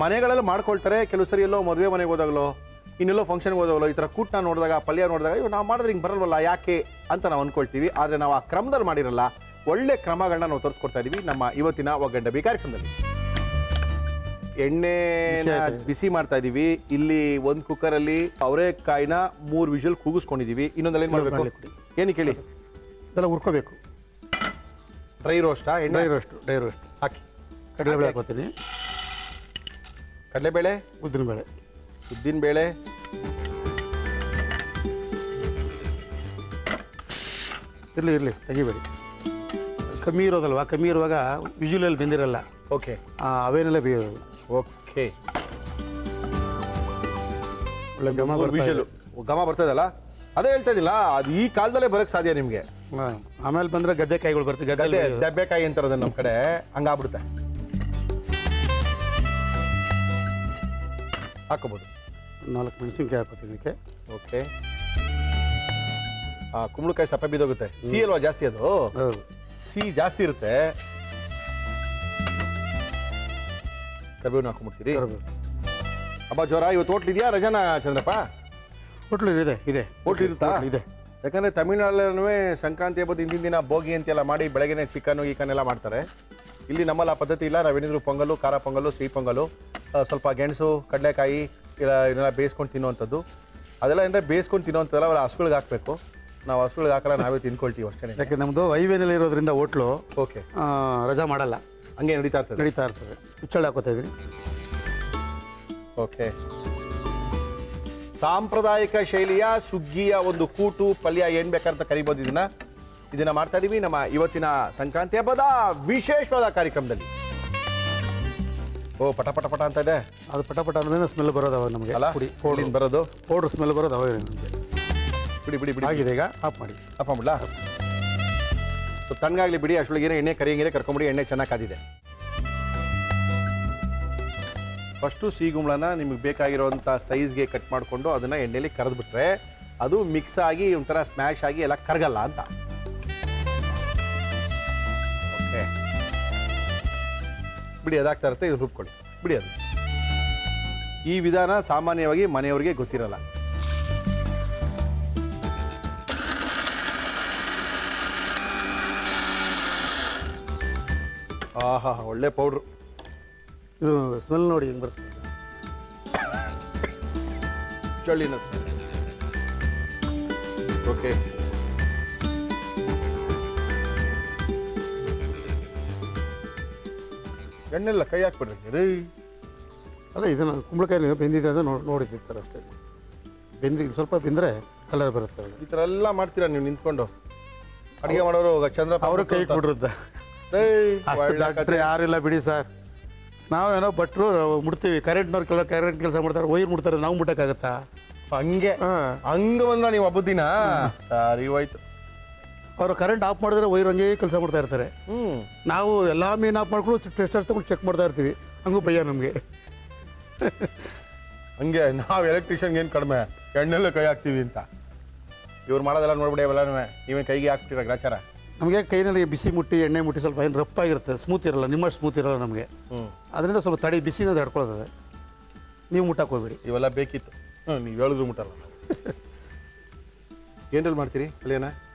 [SPEAKER 2] ಮನೆಗಳೆಲ್ಲ ಮಾಡ್ಕೊಳ್ತಾರೆ. ಕೆಲವು ಸರಿ ಎಲ್ಲೋ ಮದುವೆ ಮನೆಗೆ ಹೋದಾಗಲೋ, ಇನ್ನೆಲ್ಲೋ ಫಂಕ್ಷನ್ಗೆ ಹೋದಾಗಲೋ ಈ ಥರ ಕೂಟನ್ನ ನೋಡಿದಾಗ, ಪಲ್ಯ ನೋಡಿದಾಗ ಇವು ನಾವು ಮಾಡಿದ್ರೆ ಹಿಂಗೆ ಬರಲ್ವಲ್ಲ ಯಾಕೆ ಅಂತ ನಾವು ಅಂದ್ಕೊಳ್ತೀವಿ. ಆದರೆ ನಾವು ಆ ಕ್ರಮದಲ್ಲಿ ಮಾಡಿರಲ್ಲ. ಒಳ್ಳೆ ಕ್ರಮಗಳನ್ನ ನಾವು ತೋರಿಸ್ಕೊಡ್ತಾ ಇದ್ದೀವಿ ನಮ್ಮ ಇವತ್ತಿನ ಒಗ್ಗಂಡ ಡಬ್ಬಿ ಕಾರ್ಯಕ್ರಮದಲ್ಲಿ. ಎಣ್ಣೆನ ಬಿಸಿ ಮಾಡ್ತಾ ಇದೀವಿ. ಇಲ್ಲಿ ಒಂದು ಕುಕ್ಕರಲ್ಲಿ ಅವರೆಕಾಯಿನ 3 ವಿಷಲ್ ಕೂಗಿಸ್ಕೊಂಡಿದೀವಿ. ಇನ್ನೊಂದಲ್ಲಿ ಏನು ಮಾಡಬೇಕು? ಏನಕ್ಕೆ ಹೇಳಿ?
[SPEAKER 7] ಇದೆಲ್ಲ ಹುರ್ಕೋಬೇಕು.
[SPEAKER 2] ಡ್ರೈ ರೋಸ್ಟಾ? ಎಣ್ಣೆ
[SPEAKER 7] ಡ್ರೈ ರೋಸ್ಟ್
[SPEAKER 2] ಹಾಕಿ.
[SPEAKER 7] ಕಡಲೆಬೇಳೆ ಹಾಕೋತೀನಿ.
[SPEAKER 2] ಕಡಲೆಬೇಳೆ,
[SPEAKER 7] ಉದ್ದಿನಬೇಳೆ,
[SPEAKER 2] ಉದ್ದಿನಬೇಳೆ,
[SPEAKER 7] ಇರಲಿ ತೆಗಿಬೇಡಿ. ಕಮ್ಮಿ ಇರೋದಲ್ವಾ, ಕಮ್ಮಿ ಇರುವಾಗ ವಿಜುಲಲ್ಲಿ ಬೆಂದಿರಲ್ಲ.
[SPEAKER 2] ಓಕೆ.
[SPEAKER 7] ಅವೇನೆಲ್ಲ ಬೇಯೋದು.
[SPEAKER 2] ಓಕೆ.
[SPEAKER 7] ಒಳ್ಳೆ
[SPEAKER 2] ಘಮ ಬರ್ತದಲ್ಲ, ಅದೇ ಹೇಳ್ತಾ ಇದ್ದಿಲ್ಲ. ಅದು ಈ ಕಾಲದಲ್ಲೇ ಬರೋಕ್ಕೆ ಸಾಧ್ಯ ನಿಮಗೆ.
[SPEAKER 7] ಆಮೇಲೆ ಬಂದರೆ ಗದ್ದೆಕಾಯಿಗಳು ಬರ್ತದೆ. ಗದ್ದೆ
[SPEAKER 2] ದಬ್ಬೆಕಾಯಿ ಅಂತಾರದು ನಮ್ಮ ಕಡೆ, ಹಂಗಾಗ್ಬಿಡುತ್ತೆ. ಹಾಕೋಬೋದು.
[SPEAKER 7] 4 ಮೆಣಸಿನ್ಕಾಯಿ ಹಾಕೋತೀನಿ ಇದಕ್ಕೆ.
[SPEAKER 2] ಓಕೆ. ಕುಂಬಳಕಾಯಿ ಸಪ್ಪೆ ಬಿದ್ದೋಗುತ್ತೆ. ಸಿಹಿ ಅಲ್ವಾ ಜಾಸ್ತಿ? ಅದು
[SPEAKER 7] ಹೌದು,
[SPEAKER 2] ಸಿಹಿ ಜಾಸ್ತಿ ಇರುತ್ತೆ. ಕರಿಬೇವು ಹಾಕೊಂಡ್ಬಿಡ್ತೀರಿ. ಹಬ್ಬ ಜೋರ. ಇವತ್ತು ಹೋಟ್ಲ್ ಇದೆಯಾ ರಜಾನ ಚಂದ್ರಪ್ಪ?
[SPEAKER 7] ಹೋಟ್ಲು ಇದೆ.
[SPEAKER 2] ಹೋಟ್ಲ್ ಇರುತ್ತಾ?
[SPEAKER 7] ಇದೆ.
[SPEAKER 2] ಯಾಕಂದರೆ ತಮಿಳ್ನಾಡಲ್ಲೂ ಸಂಕ್ರಾಂತಿ ಹಬ್ಬದ ಹಿಂದಿನ ದಿನ ಬೋಗಿ ಅಂತೆಲ್ಲ ಮಾಡಿ ಬೆಳಗ್ಗೆನೆ ಚಿಕನ್ನು ಗೀಕನ್ನೆಲ್ಲ ಮಾಡ್ತಾರೆ. ಇಲ್ಲಿ ನಮ್ಮಲ್ಲಿ ಆ ಪದ್ಧತಿ ಇಲ್ಲ. ನಾವೇನಿದ್ರು ಪೊಂಗಲು, ಖಾರ ಪೊಂಗಲು, ಸಿಹಿ ಪೊಂಗಲು, ಸ್ವಲ್ಪ ಗೆಣಸು, ಕಡಲೆಕಾಯಿ ಇದನ್ನೆಲ್ಲ ಬೇಯಿಸ್ಕೊಂಡು ತಿನ್ನುವಂಥದ್ದು. ಅದೆಲ್ಲ ಏನಂದರೆ ಬೇಯಿಸ್ಕೊಂಡು ತಿನ್ನುವಂಥದ್ದೆಲ್ಲ ಅವರ ಹಸುಗಳಿಗೆ ಹಾಕಬೇಕು. ನಾವು ಹಸುಗಳಿಗೆ ಹಾಕಲ್ಲ, ನಾವೇ ತಿನ್ಕೊಳ್ತೀವಿ ಅಷ್ಟೇ.
[SPEAKER 7] ಯಾಕೆ ನಮ್ಮದು ಹೈವೇನಲ್ಲಿ ಇರೋದ್ರಿಂದ ಹೋಟ್ಲು
[SPEAKER 2] ಓಕೆ.
[SPEAKER 7] ರಜಾ ಮಾಡಲ್ಲ,
[SPEAKER 2] ಹಂಗೆ ನಡೀತಾ ಇರ್ತದೆ.
[SPEAKER 7] ಹುಚ್ಚಳ್ಳಿ ಹಾಕೋತಾ ಇದ್ದೀನಿ.
[SPEAKER 2] ಓಕೆ. ಸಾಂಪ್ರದಾಯಿಕ ಶೈಲಿಯ ಸುಗ್ಗಿಯ ಒಂದು ಕೂಟು, ಪಲ್ಯ ಏನು ಬೇಕಂತ ಕರಿಬೋದು. ಇದನ್ನ ಮಾಡ್ತಾ ಇದೀವಿ ನಮ್ಮ ಇವತ್ತಿನ ಸಂಕ್ರಾಂತಿ ಹಬ್ಬದ ವಿಶೇಷವಾದ ಕಾರ್ಯಕ್ರಮದಲ್ಲಿ. ಓ ಪಟ ಪಟ ಪಟ ಅಂತ ಇದೆ.
[SPEAKER 7] ಅದು ಪಟ ಪಟ ಅಂದ್ರೆ ಸ್ಮೆಲ್ ಬರೋದು ಅವಾಗ ನಮಗೆ.
[SPEAKER 2] ಅಲ್ಲ, ಪೌಡರ್ ಬರೋದು,
[SPEAKER 7] ಪೌಡ್ರ್ ಸ್ಮೆಲ್ ಬರೋದು ಅವಾಗ ನಮಗೆ.
[SPEAKER 2] ಬಿಡಿ ಬಿಡಿ ಬಿಡಿ.
[SPEAKER 7] ಆಗಿದೆ, ಈಗ ಆಫ್ ಮಾಡಿ.
[SPEAKER 2] ಆಫ್ ಮಾಡ್ಲಾ? ತಣ್ಣಗಾಗ್ಲಿ ಬಿಡಿ. ಅಷ್ಟೊಳಗೇನೆ ಎಣ್ಣೆ ಕರಿಯಂಗಿರೆ ಕರ್ಕೊಂಬಿಡಿ. ಎಣ್ಣೆ ಚೆನ್ನಾಗಿ ಕಾದಿದೆ. ಫಸ್ಟು ಸಿಹಿಗುಂಬಳನ ನಿಮಗೆ ಬೇಕಾಗಿರೋಂಥ ಸೈಜ್ಗೆ ಕಟ್ ಮಾಡಿಕೊಂಡು ಅದನ್ನು ಎಣ್ಣೆಯಲ್ಲಿ ಕರೆದ್ಬಿಟ್ರೆ ಅದು ಮಿಕ್ಸ್ ಆಗಿ ಒಂಥರ ಸ್ಮ್ಯಾಶ್ ಆಗಿ ಎಲ್ಲ ಕರಗಲ್ಲ ಅಂತ. ಓಕೆ ಬಿಡಿ, ಅದಾಗ್ತಾ ಇರುತ್ತೆ. ಇದು ರುಬ್ಕೊಳ್ಳಿ ಬಿಡಿ. ಅದು ಈ ವಿಧಾನ ಸಾಮಾನ್ಯವಾಗಿ ಮನೆಯವರಿಗೆ ಗೊತ್ತಿರಲ್ಲ. ಆಹಾ, ಒಳ್ಳೆ ಪೌಡ್ರು.
[SPEAKER 7] ಇದು ಸ್ಮೆಲ್ ನೋಡಿ ಹೆಂಗೆ ಬರ್ತದೆ.
[SPEAKER 2] ಚಳ್ಳಿನ. ಓಕೆ. ಎಣ್ಣೆಲ್ಲ ಕೈ ಹಾಕ್ಬಿಡ್ರಿ ರೀ.
[SPEAKER 7] ಅಲ್ಲ ಇದನ್ನು ಕುಂಬಳಕಾಯಿ ಬೆಂದಿದೆ ಅಂತ ನೋಡಿರ್ತಾರೆ ಅಷ್ಟೇ. ಸ್ವಲ್ಪ ಬೆಂದರೆ ಕಲರ್ ಬರುತ್ತೆ.
[SPEAKER 2] ಈ ಥರ ಎಲ್ಲ ಮಾಡ್ತೀರಾ ನೀವು ನಿಂತ್ಕೊಂಡು ಅಡುಗೆ ಮಾಡೋರು ಚಂದ್ರಪ್ಪ
[SPEAKER 7] ಅವರು ಕೈ ಬಿಡ್ರುತ್ತೆ. ಡಾಕ್ಟ್ರೆ ಯಾರಿಲ್ಲ ಬಿಡಿ ಸರ್, ನಾವೇನೋ ಭಟ್ರು ಮುಡ್ತೀವಿ. ಕರೆಂಟ್ ಕೆಲಸ ಮಾಡ್ತಾರೆ, ವೈರ್ ಮುಡ್ತಾರೆ, ನಾವು ಮುಟ್ಟಕ್ಕಾಗತ್ತಾ?
[SPEAKER 2] ಹಂಗೆ ಹಂಗೆ ಬಂದ್ರ ನೀವು ಹಬ್ಬದ ದಿನ ಸರಿ ಹೋಯ್ತು.
[SPEAKER 7] ಅವರು ಕರೆಂಟ್ ಆಫ್ ಮಾಡಿದ್ರೆ ವೈರ್ ಹಂಗೆ ಕೆಲಸ ಮಾಡ್ತಾ ಇರ್ತಾರೆ. ನಾವು ಎಲ್ಲ ಮೀನು ಆಫ್ ಮಾಡ್ಕೊಂಡು ಟೆಸ್ಟರ್ ತಗೊಂಡು ಚೆಕ್ ಮಾಡ್ತಾ ಇರ್ತೀವಿ. ಹಂಗೂ ಭಯ ನಮಗೆ.
[SPEAKER 2] ಹಂಗೆ ನಾವು ಎಲೆಕ್ಟ್ರಿಷಿಯನ್ಗೆ ಏನು ಕಡಿಮೆ, ಎಣ್ಣೆಲ್ಲ ಕೈ ಹಾಕ್ತೀವಿ ಅಂತ. ಇವ್ರು ಮಾಡೋದೆಲ್ಲ ನೋಡ್ಬಿಡಿ ಅವೆಲ್ಲ ನೀವೇನು ಕೈಗೆ ಹಾಕ್ತೀರ ಗ್ರಾಚಾರ.
[SPEAKER 7] ನಮಗೆ ಕೈನಲ್ಲಿ ಬಿಸಿ ಮುಟ್ಟಿ ಎಣ್ಣೆ ಮುಟ್ಟಿ ಸ್ವಲ್ಪ ಏನು ರಫ್ ಆಗಿರುತ್ತೆ, ಸ್ಮೂತ್ ಇರಲ್ಲ, ನಿಮ್ಮಷ್ಟು ಸ್ಮೂತ್ ಇರಲ್ಲ ನಮಗೆ. ಅದರಿಂದ ಸ್ವಲ್ಪ ತಡಿ ಬಿಸಿನ ತಡ್ಕೊಳ್ಳೋದು. ನೀವು ಮುಟ್ಟಕ್ಕೆ ಹೋಗ್ಬೇಡಿ.
[SPEAKER 2] ಇವೆಲ್ಲ ಬೇಕಿತ್ತು. ನೀವು ಹೇಳಿದ್ರು ಮುಟ್ಟಲ್ಲ. ಏನ್ರಲ್ಲಿ ಮಾಡ್ತೀರಿ ಅಲ್ಲೇನ?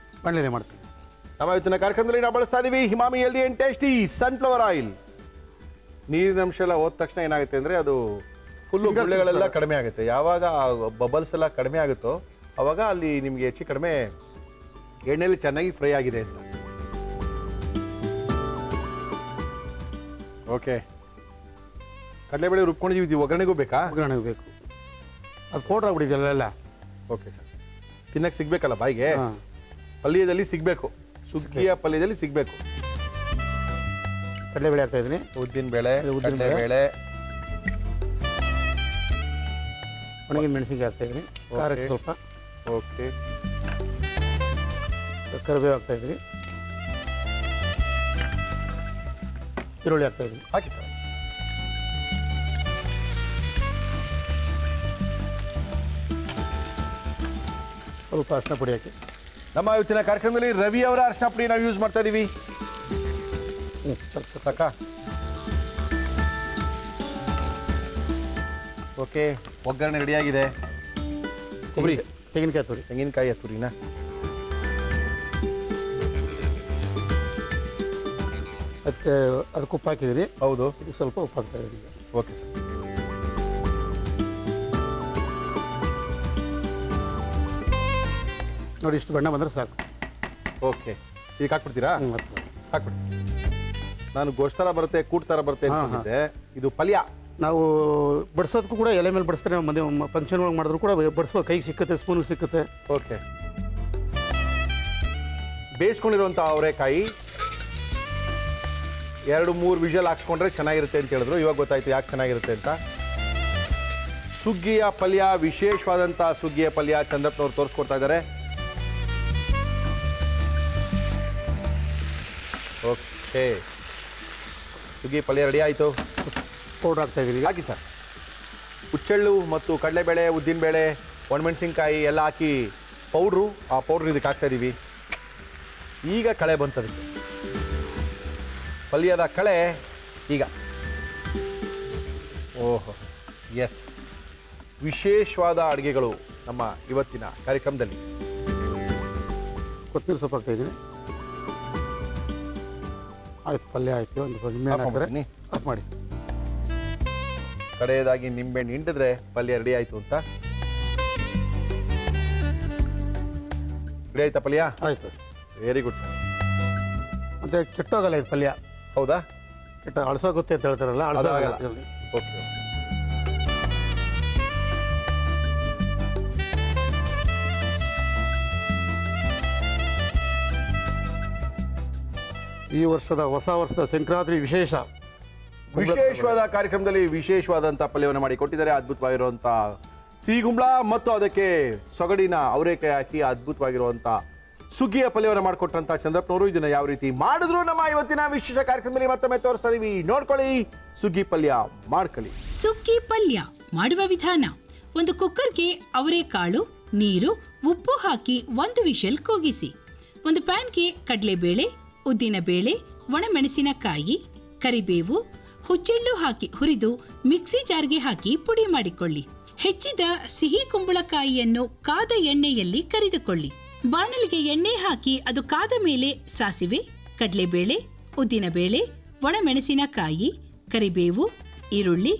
[SPEAKER 7] ಮಣ್ಣೆಲೆ ಮಾಡ್ತೀವಿ.
[SPEAKER 2] ನಮ್ಮ ಇವತ್ತಿನ ಕಾರ್ಯಕ್ರಮದಲ್ಲಿ ನಾವು ಬಳಸ್ತಾ ಇದ್ದೀವಿ Emami healthy and tasty sunflower oil. ನೀರಿನ ಅಂಶ ಎಲ್ಲ ಹೋದ ತಕ್ಷಣ ಏನಾಗುತ್ತೆ ಅಂದರೆ ಅದು ಫುಲ್ಲು ಗುಳ್ಳೆಗಳೆಲ್ಲ ಕಡಿಮೆ ಆಗುತ್ತೆ. ಯಾವಾಗ ಬಬಲ್ಸ್ ಎಲ್ಲ ಕಡಿಮೆ ಆಗುತ್ತೋ ಅವಾಗ ಅಲ್ಲಿ ನಿಮಗೆ ಹೆಚ್ಚು ಕಡಿಮೆ ಎಣ್ಣೆಯಲ್ಲಿ ಚೆನ್ನಾಗಿ ಫ್ರೈ ಆಗಿದೆ ಅಂತ. ಓಕೆ, ಕಡಲೆಬೇಳೆ ರುಬ್ಕೊಂಡಿದ್ದೀವಿ, ಒಗ್ಗರಣೆಗೂ ಬೇಕಾ?
[SPEAKER 7] ಒಗ್ಗರಣೆಗೆ ಬೇಕು. ಅದು ಪೌಡ್ರ್ ಆಗ್ಬಿಟ್ಟಿದೆಯಲ್ಲ ಎಲ್ಲ.
[SPEAKER 2] ಓಕೆ ಸರ್, ತಿನ್ನಕ್ಕೆ ಸಿಗಬೇಕಲ್ಲ ಬಾಯಿಗೆ, ಪಲ್ಯದಲ್ಲಿ ಸಿಗಬೇಕು, ಸುಗ್ಗಿಯ ಪಲ್ಯದಲ್ಲಿ ಸಿಗಬೇಕು.
[SPEAKER 7] ಕಡಲೆಬೇಳೆ ಹಾಕ್ತಾಯಿದ್ದೀನಿ,
[SPEAKER 2] ಉದ್ದಿನಬೇಳೆ, ಕಡಲೆಬೇಳೆ,
[SPEAKER 7] ಒಣಗಿನ ಮೆಣಸಿನ್ಕಾಯಿ ಹಾಕ್ತಾಯಿದ್ದೀನಿ, ಖಾರಕ್ಕೆ ಸ್ವಲ್ಪ.
[SPEAKER 2] ಓಕೆ,
[SPEAKER 7] ಕರಿಬೇವು ಹಾಕ್ತಾಯಿದ್ದೀನಿ, ಈರುಳ್ಳಿ ಹಾಕ್ತಾಯಿದ್ದೀನಿ.
[SPEAKER 2] ಹಾಕಿ ಸರ್.
[SPEAKER 7] ಸ್ವಲ್ಪ ಅರಿಶಿನ ಪುಡಿ ಹಾಕಿ.
[SPEAKER 2] ನಮ್ಮ ಇವತ್ತಿನ ಕಾರ್ಯಕ್ರಮದಲ್ಲಿ ರವಿ ಅವರ ಅರಿಶಿನ ಪುಡಿ ನಾವು ಯೂಸ್ ಮಾಡ್ತಾ ಇದ್ದೀವಿ. ಸಾಕಾ? ಓಕೆ, ಒಗ್ಗರಣೆ ರೆಡಿಯಾಗಿದೆ. ಕೊಬ್ಬರಿ,
[SPEAKER 7] ತೆಂಗಿನಕಾಯಿ ತುರಿ,
[SPEAKER 2] ತೆಂಗಿನಕಾಯಿ ತುರಿನ
[SPEAKER 7] ಅದಕ್ಕೆ ಉಪ್ಪು ಹಾಕಿದ್ದೀನಿ.
[SPEAKER 2] ಹೌದು,
[SPEAKER 7] ಇದು ಸ್ವಲ್ಪ ಉಪ್ಪು ಹಾಕ್ತಾಯಿದ್ದೀನಿ.
[SPEAKER 2] Okay sir.
[SPEAKER 7] ನೋಡಿ ಇಷ್ಟು ಬಣ್ಣ ಬಂದರೆ ಸಾಕು.
[SPEAKER 2] ಓಕೆ, ಇದಕ್ಕೆ ಹಾಕ್ಬಿಡ್ತೀರಾ? ಹಾಕ್ಬಿಡಿ. ನಾನು ಗೋಶ್ ಥರ ಬರುತ್ತೆ, ಕೂಟ್ ಥರ ಬರುತ್ತೆ ಅಂತಿದ್ದೆ. ಇದು ಪಲ್ಯ.
[SPEAKER 7] ನಾವು ಬಡಿಸೋದಕ್ಕೂ ಕೂಡ ಎಲೆ ಮೇಲೆ ಬಡಿಸ್ತಾರೆ. ಮದುವೆ ಫಂಕ್ಷನ್ ಒಳಗೆ ಮಾಡಿದ್ರು ಕೂಡ ಬಡಿಸ್ಬೋದು, ಕೈಗೆ ಸಿಕ್ಕುತ್ತೆ, ಸ್ಪೂನಿಗೆ ಸಿಕ್ಕುತ್ತೆ.
[SPEAKER 2] ಓಕೆ, ಬೇಯಿಸ್ಕೊಂಡಿರುವಂಥ ಅವರೆಕಾಯಿ 2-3 ವಿಷಲ್ ಹಾಕ್ಸ್ಕೊಂಡ್ರೆ ಚೆನ್ನಾಗಿರುತ್ತೆ ಅಂತ ಹೇಳಿದ್ರು. ಇವಾಗ ಗೊತ್ತಾಯ್ತು ಯಾಕೆ ಚೆನ್ನಾಗಿರುತ್ತೆ ಅಂತ. ಸುಗ್ಗಿಯ ಪಲ್ಯ, ವಿಶೇಷವಾದಂಥ ಸುಗ್ಗಿಯ ಪಲ್ಯ ಚಂದ್ರಪ್ಪನವ್ರು ತೋರಿಸ್ಕೊಡ್ತಾ ಇದ್ದಾರೆ. ಓಕೆ, ಸುಗ್ಗಿ ಪಲ್ಯ ರೆಡಿ ಆಯಿತು.
[SPEAKER 7] ಪೌಡ್ರ್ ಹಾಕ್ತಾಯಿದ್ದೀವಿ.
[SPEAKER 2] ಹಾಕಿ ಸರ್. ಹುಚ್ಚೆಳ್ಳು ಮತ್ತು ಕಡಲೆಬೇಳೆ, ಉದ್ದಿನಬೇಳೆ, ಒಣಮೆಣಸಿನ್ಕಾಯಿ ಎಲ್ಲ ಹಾಕಿ ಪೌಡ್ರು, ಆ ಪೌಡ್ರ್ ಇದಕ್ಕೆ ಹಾಕ್ತಾಯಿದ್ದೀವಿ. ಈಗ ಕಳೆ ಬಂತದಕ್ಕೆ, ಪಲ್ಯದ ಕಳೆ ಈಗ. ಓಹೋ, ಎಸ್, ವಿಶೇಷವಾದ ಅಡುಗೆಗಳು ನಮ್ಮ ಇವತ್ತಿನ ಕಾರ್ಯಕ್ರಮದಲ್ಲಿ.
[SPEAKER 7] ಕೊತ್ತಂಬರಿ ಸೊಪ್ಪು ಹಾಕ್ತಾಯಿದ್ದೀನಿ. ಆಯ್ತು, ಪಲ್ಯ ಆಯಿತು. ಒಂದು ನಿಂಬೆಹಣ್ಣು ಹಾಕಿದ್ರೆ ಆಫ್ ಮಾಡಿ.
[SPEAKER 2] ಕಡೆಯದಾಗಿ ನಿಂಬೆಹಣ್ಣು ಹಿಂಡಿದ್ರೆ ಪಲ್ಯ ರೆಡಿ ಆಯಿತು ಅಂತ. ರೆಡಿ ಆಯ್ತಾ ಪಲ್ಯ?
[SPEAKER 7] ಆಯಿತು,
[SPEAKER 2] ವೆರಿ ಗುಡ್ ಸರ್.
[SPEAKER 7] ಮತ್ತು ಕೆಟ್ಟೋಗಲ್ಲ ಇದು ಪಲ್ಯ.
[SPEAKER 2] ಹೌದಾ?
[SPEAKER 7] ಅಳಸೋಗುತ್ತೆ ಅಂತ ಹೇಳ್ತಾರಲ್ಲ, ಅಳಸೋಗಲ್ಲ.
[SPEAKER 2] ಓಕೆ,
[SPEAKER 7] ಈ ವರ್ಷದ ಹೊಸ ವರ್ಷದ ಸಂಕ್ರಾಂತಿ
[SPEAKER 2] ವಿಶೇಷವಾದ ಕಾರ್ಯಕ್ರಮದಲ್ಲಿ ವಿಶೇಷವಾದಂಥ ಪಲ್ಯವನ್ನು ಮಾಡಿ ಕೊಟ್ಟಿದ್ದಾರೆ. ಅದ್ಭುತವಾಗಿರುವಂಥ ಸಿಹಿಗುಂಬಳ ಮತ್ತು ಅದಕ್ಕೆ ಸೊಗಡಿನ ಅವರೆಕಾಯಿ ಹಾಕಿ ಅದ್ಭುತವಾಗಿರುವಂಥ ಸುಗ್ಗಿಯ ಪಲ್ಯವನ್ನು ಮಾಡಿಕೊಟ್ಟಂಥ ಚಂದ್ರಪ್ಪನವರು ಇದನ್ನು ಯಾವ ರೀತಿ ಮಾಡಿದ್ರು ನಮ್ಮ ಇವತ್ತಿನ ವಿಶೇಷ ಕಾರ್ಯಕ್ರಮದಲ್ಲಿ ಮತ್ತೊಮ್ಮೆ ತೋರಿಸ್ತಾ ಇದೀವಿ. ನೋಡ್ಕೊಳ್ಳಿ, ಸುಗ್ಗಿ ಪಲ್ಯ ಮಾಡ್ಕೊಳ್ಳಿ.
[SPEAKER 4] ಸುಗ್ಗಿ ಪಲ್ಯ ಮಾಡುವ ವಿಧಾನ: ಒಂದು ಕುಕ್ಕರ್ಗೆ ಅವರೆಕಾಳು, ನೀರು, ಉಪ್ಪು ಹಾಕಿ 1 ವಿಷಲ್ ಕೂಗಿಸಿ. ಒಂದು ಪ್ಯಾನ್ಗೆ ಕಡಲೆಬೇಳೆ, ಉದ್ದಿನಬೇಳೆ, ಒಣಮೆಣಸಿನಕಾಯಿ, ಕರಿಬೇವು, ಹುಚ್ಚೆಳ್ಳು ಹಾಕಿ ಹುರಿದು ಮಿಕ್ಸಿ ಜಾರ್ಗೆ ಹಾಕಿ ಪುಡಿ ಮಾಡಿಕೊಳ್ಳಿ. ಹೆಚ್ಚಿದ ಸಿಹಿ ಕುಂಬಳಕಾಯಿಯನ್ನು ಕಾದ ಎಣ್ಣೆಯಲ್ಲಿ ಕರಿದುಕೊಳ್ಳಿ. ಬಾಣಲಿಗೆ ಎಣ್ಣೆ ಹಾಕಿ ಅದು ಕಾದ ಮೇಲೆ ಸಾಸಿವೆ, ಕಡಲೆಬೇಳೆ, ಉದ್ದಿನಬೇಳೆ, ಒಣಮೆಣಸಿನಕಾಯಿ, ಕರಿಬೇವು, ಈರುಳ್ಳಿ,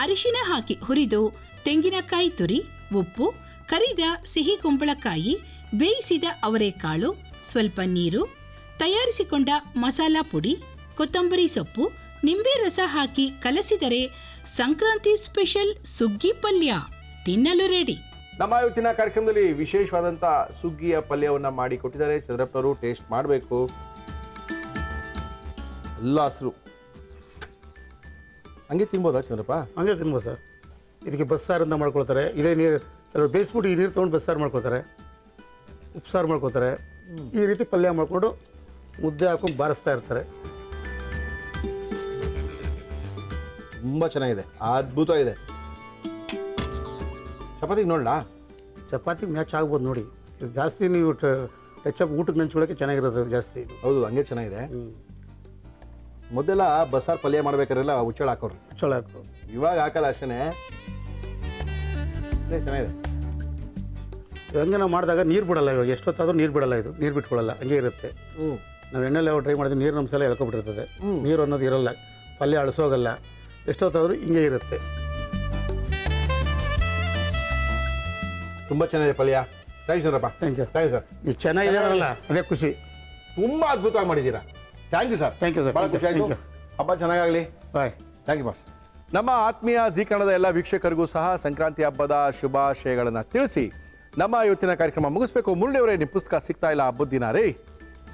[SPEAKER 4] ಅರಿಶಿನ ಹಾಕಿ ಹುರಿದು ತೆಂಗಿನಕಾಯಿ ತುರಿ, ಉಪ್ಪು, ಕರಿದ ಸಿಹಿ ಕುಂಬಳಕಾಯಿ, ಬೇಯಿಸಿದ ಅವರೆಕಾಳು, ಸ್ವಲ್ಪ ನೀರು, ತಯಾರಿಸಿಕೊಂಡ ಮಸಾಲಾ ಪುಡಿ, ಕೊತ್ತಂಬರಿ ಸೊಪ್ಪು, ನಿಂಬೆ ರಸ ಹಾಕಿ ಕಲಸಿದರೆ ಸಂಕ್ರಾಂತಿ ಸ್ಪೆಷಲ್ ಸುಗ್ಗಿ ಪಲ್ಯ ತಿನ್ನಲು ರೆಡಿ.
[SPEAKER 2] ನಮ್ಮ ಇವತ್ತಿನ ಕಾರ್ಯಕ್ರಮದಲ್ಲಿ ವಿಶೇಷವಾದಂಥ ಸುಗ್ಗಿಯ ಪಲ್ಯವನ್ನು ಮಾಡಿ ಕೊಟ್ಟಿದ್ದಾರೆ ಚಂದ್ರಪ್ಪನವರು. ಟೇಸ್ಟ್ ಮಾಡಬೇಕು. ಎಲ್ಲ ಹಸಿರು ಹಂಗೆ ತಿನ್ಬೋದಾ ಚಂದ್ರಪ್ಪ?
[SPEAKER 7] ಹಂಗೆ ತಿನ್ಬೋದು ಸರ್. ಇದಕ್ಕೆ ಬಸ್ಸಾರಿಂದ ಮಾಡ್ಕೊಳ್ತಾರೆ. ಇದೇ ನೀರು ಕೆಲವರು ಬೇಯಿಸ್ಬಿಟ್ಟು ಈ ನೀರು ತೊಗೊಂಡು ಬಸ್ಸಾರು ಮಾಡ್ಕೊಳ್ತಾರೆ, ಉಪ್ಸಾರು ಮಾಡ್ಕೊಳ್ತಾರೆ. ಈ ರೀತಿ ಪಲ್ಯ ಮಾಡಿಕೊಂಡು ಮುದ್ದೆ ಹಾಕೊಂಡು ಬಾರಿಸ್ತಾ ಇರ್ತಾರೆ.
[SPEAKER 2] ತುಂಬ ಚೆನ್ನಾಗಿದೆ, ಅದ್ಭುತವಾಗಿದೆ. ಚಪಾತಿಗೆ ನೋಡಲಾ?
[SPEAKER 7] ಚಪಾತಿ ಮ್ಯಾಚ್ ಆಗ್ಬೋದು ನೋಡಿ. ಇದು ಜಾಸ್ತಿ ನೀವು ಟಚಪ್ ಊಟಕ್ಕೆ ನೆಂಚ್ಕೊಳ್ಳೋಕ್ಕೆ ಚೆನ್ನಾಗಿರೋದು ಜಾಸ್ತಿ ಇದು.
[SPEAKER 2] ಹೌದು, ಹಂಗೆ ಚೆನ್ನಾಗಿದೆ. ಮೊದಲೆಲ್ಲ ಬಸ್ಸಾರು ಪಲ್ಯ ಮಾಡ್ಬೇಕಾರೆಲ್ಲ ಹುಚ್ಚಳ ಹಾಕೋರು,
[SPEAKER 7] ಚಲೋ ಹಾಕು.
[SPEAKER 2] ಇವಾಗ ಹಾಕಲ್ಲ ಅಷ್ಟೇ. ಚೆನ್ನಾಗಿದೆ.
[SPEAKER 7] ಹಂಗೆ ನಾವು ಮಾಡಿದಾಗ ನೀರು ಬಿಡಲ್ಲ. ಇವಾಗ ಎಷ್ಟೊತ್ತಾದರೂ ನೀರು ಬಿಡಲ್ಲ. ಇದು ನೀರು ಬಿಟ್ಕೊಳ್ಳಲ್ಲ, ಹಂಗೆ ಇರುತ್ತೆ. ನಾವು ಎಣ್ಣೆಲ್ಲ ಟ್ರೈ ಮಾಡಿದ್ರೆ ನೀರು ನಮ್ಮ ಸಲ ಎಳ್ಕೊಬಿಟ್ಟಿರ್ತದೆ. ನೀರು ಅನ್ನೋದು ಇರೋಲ್ಲ, ಪಲ್ಯ ಅಳಿಸೋಗಲ್ಲ. ಎಷ್ಟೊತ್ತಾದರೂ ಹಿಂಗೆ ಇರುತ್ತೆ.
[SPEAKER 2] ತುಂಬ ಚೆನ್ನಾಗಿದೆ ಪಲ್ಯ. Thanks Chandrappa.
[SPEAKER 7] Thank you.
[SPEAKER 2] Thank you sir.
[SPEAKER 7] ನೀವು ಚೆನ್ನಾಗಿದ್ದಾರಲ್ಲ ಅದೇ ಖುಷಿ.
[SPEAKER 2] ತುಂಬ ಅದ್ಭುತವಾಗಿ ಮಾಡಿದ್ದೀರಾ. Thank you sir.
[SPEAKER 7] Thank you, sir.
[SPEAKER 2] ಭಾಳ
[SPEAKER 7] Thank you.
[SPEAKER 2] ಖುಷಿ ಆಯಿತು.
[SPEAKER 7] Thank you.
[SPEAKER 2] ಹಬ್ಬ ಚೆನ್ನಾಗಾಗಲಿ.
[SPEAKER 7] ಬಾಯ್.
[SPEAKER 2] Thank you boss. ನಮ್ಮ ಆತ್ಮೀಯ ಜೀ ಕನ್ನಡದ ಎಲ್ಲ ವೀಕ್ಷಕರಿಗೂ ಸಹ ಸಂಕ್ರಾಂತಿ ಹಬ್ಬದ ಶುಭಾಶಯಗಳನ್ನು ತಿಳಿಸಿ ನಮ್ಮ ಇವತ್ತಿನ ಕಾರ್ಯಕ್ರಮ ಮುಗಿಸ್ಬೇಕು. ಮುರಳಿಯವರೇ, ನಿಮ್ಮ ಪುಸ್ತಕ ಸಿಗ್ತಾ ಇಲ್ಲ ಹಬ್ಬದ ದಿನ ರೀ.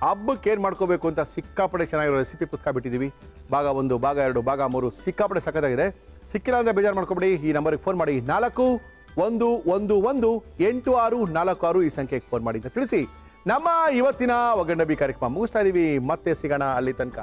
[SPEAKER 2] ಹಬ್ಬಕ್ಕೆ ಏನು ಮಾಡ್ಕೋಬೇಕು ಅಂತ ಸಿಕ್ಕಾಪಟ್ಟೆ ಚೆನ್ನಾಗಿರೋ ರೆಸಿಪಿ ಪುಸ್ತಕ ಬಿಟ್ಟಿದ್ದೀವಿ. ಭಾಗ 1, ಭಾಗ 2, ಭಾಗ 3 ಸಿಕ್ಕಾಪಟ್ಟೆ ಸಖತ್ತಾಗಿದೆ. ಸಿಕ್ಕಿಲ್ಲ ಅಂದರೆ ಬೇಜಾರು ಮಾಡ್ಕೊಬೇಡಿ. ಈ ನಂಬರಿಗೆ ಫೋನ್ ಮಾಡಿ 41118646 ಈ ಸಂಖ್ಯೆಗೆ ಫೋನ್ ಮಾಡಿ ಅಂತ ತಿಳಿಸಿ ನಮ್ಮ ಇವತ್ತಿನ ಒಗ್ಗಂಡಬಿ ಕಾರ್ಯಕ್ರಮ ಮುಗಿಸ್ತಾ ಇದ್ದೀವಿ. ಮತ್ತೆ ಸಿಗೋಣ ಅಲ್ಲಿ ತನಕ.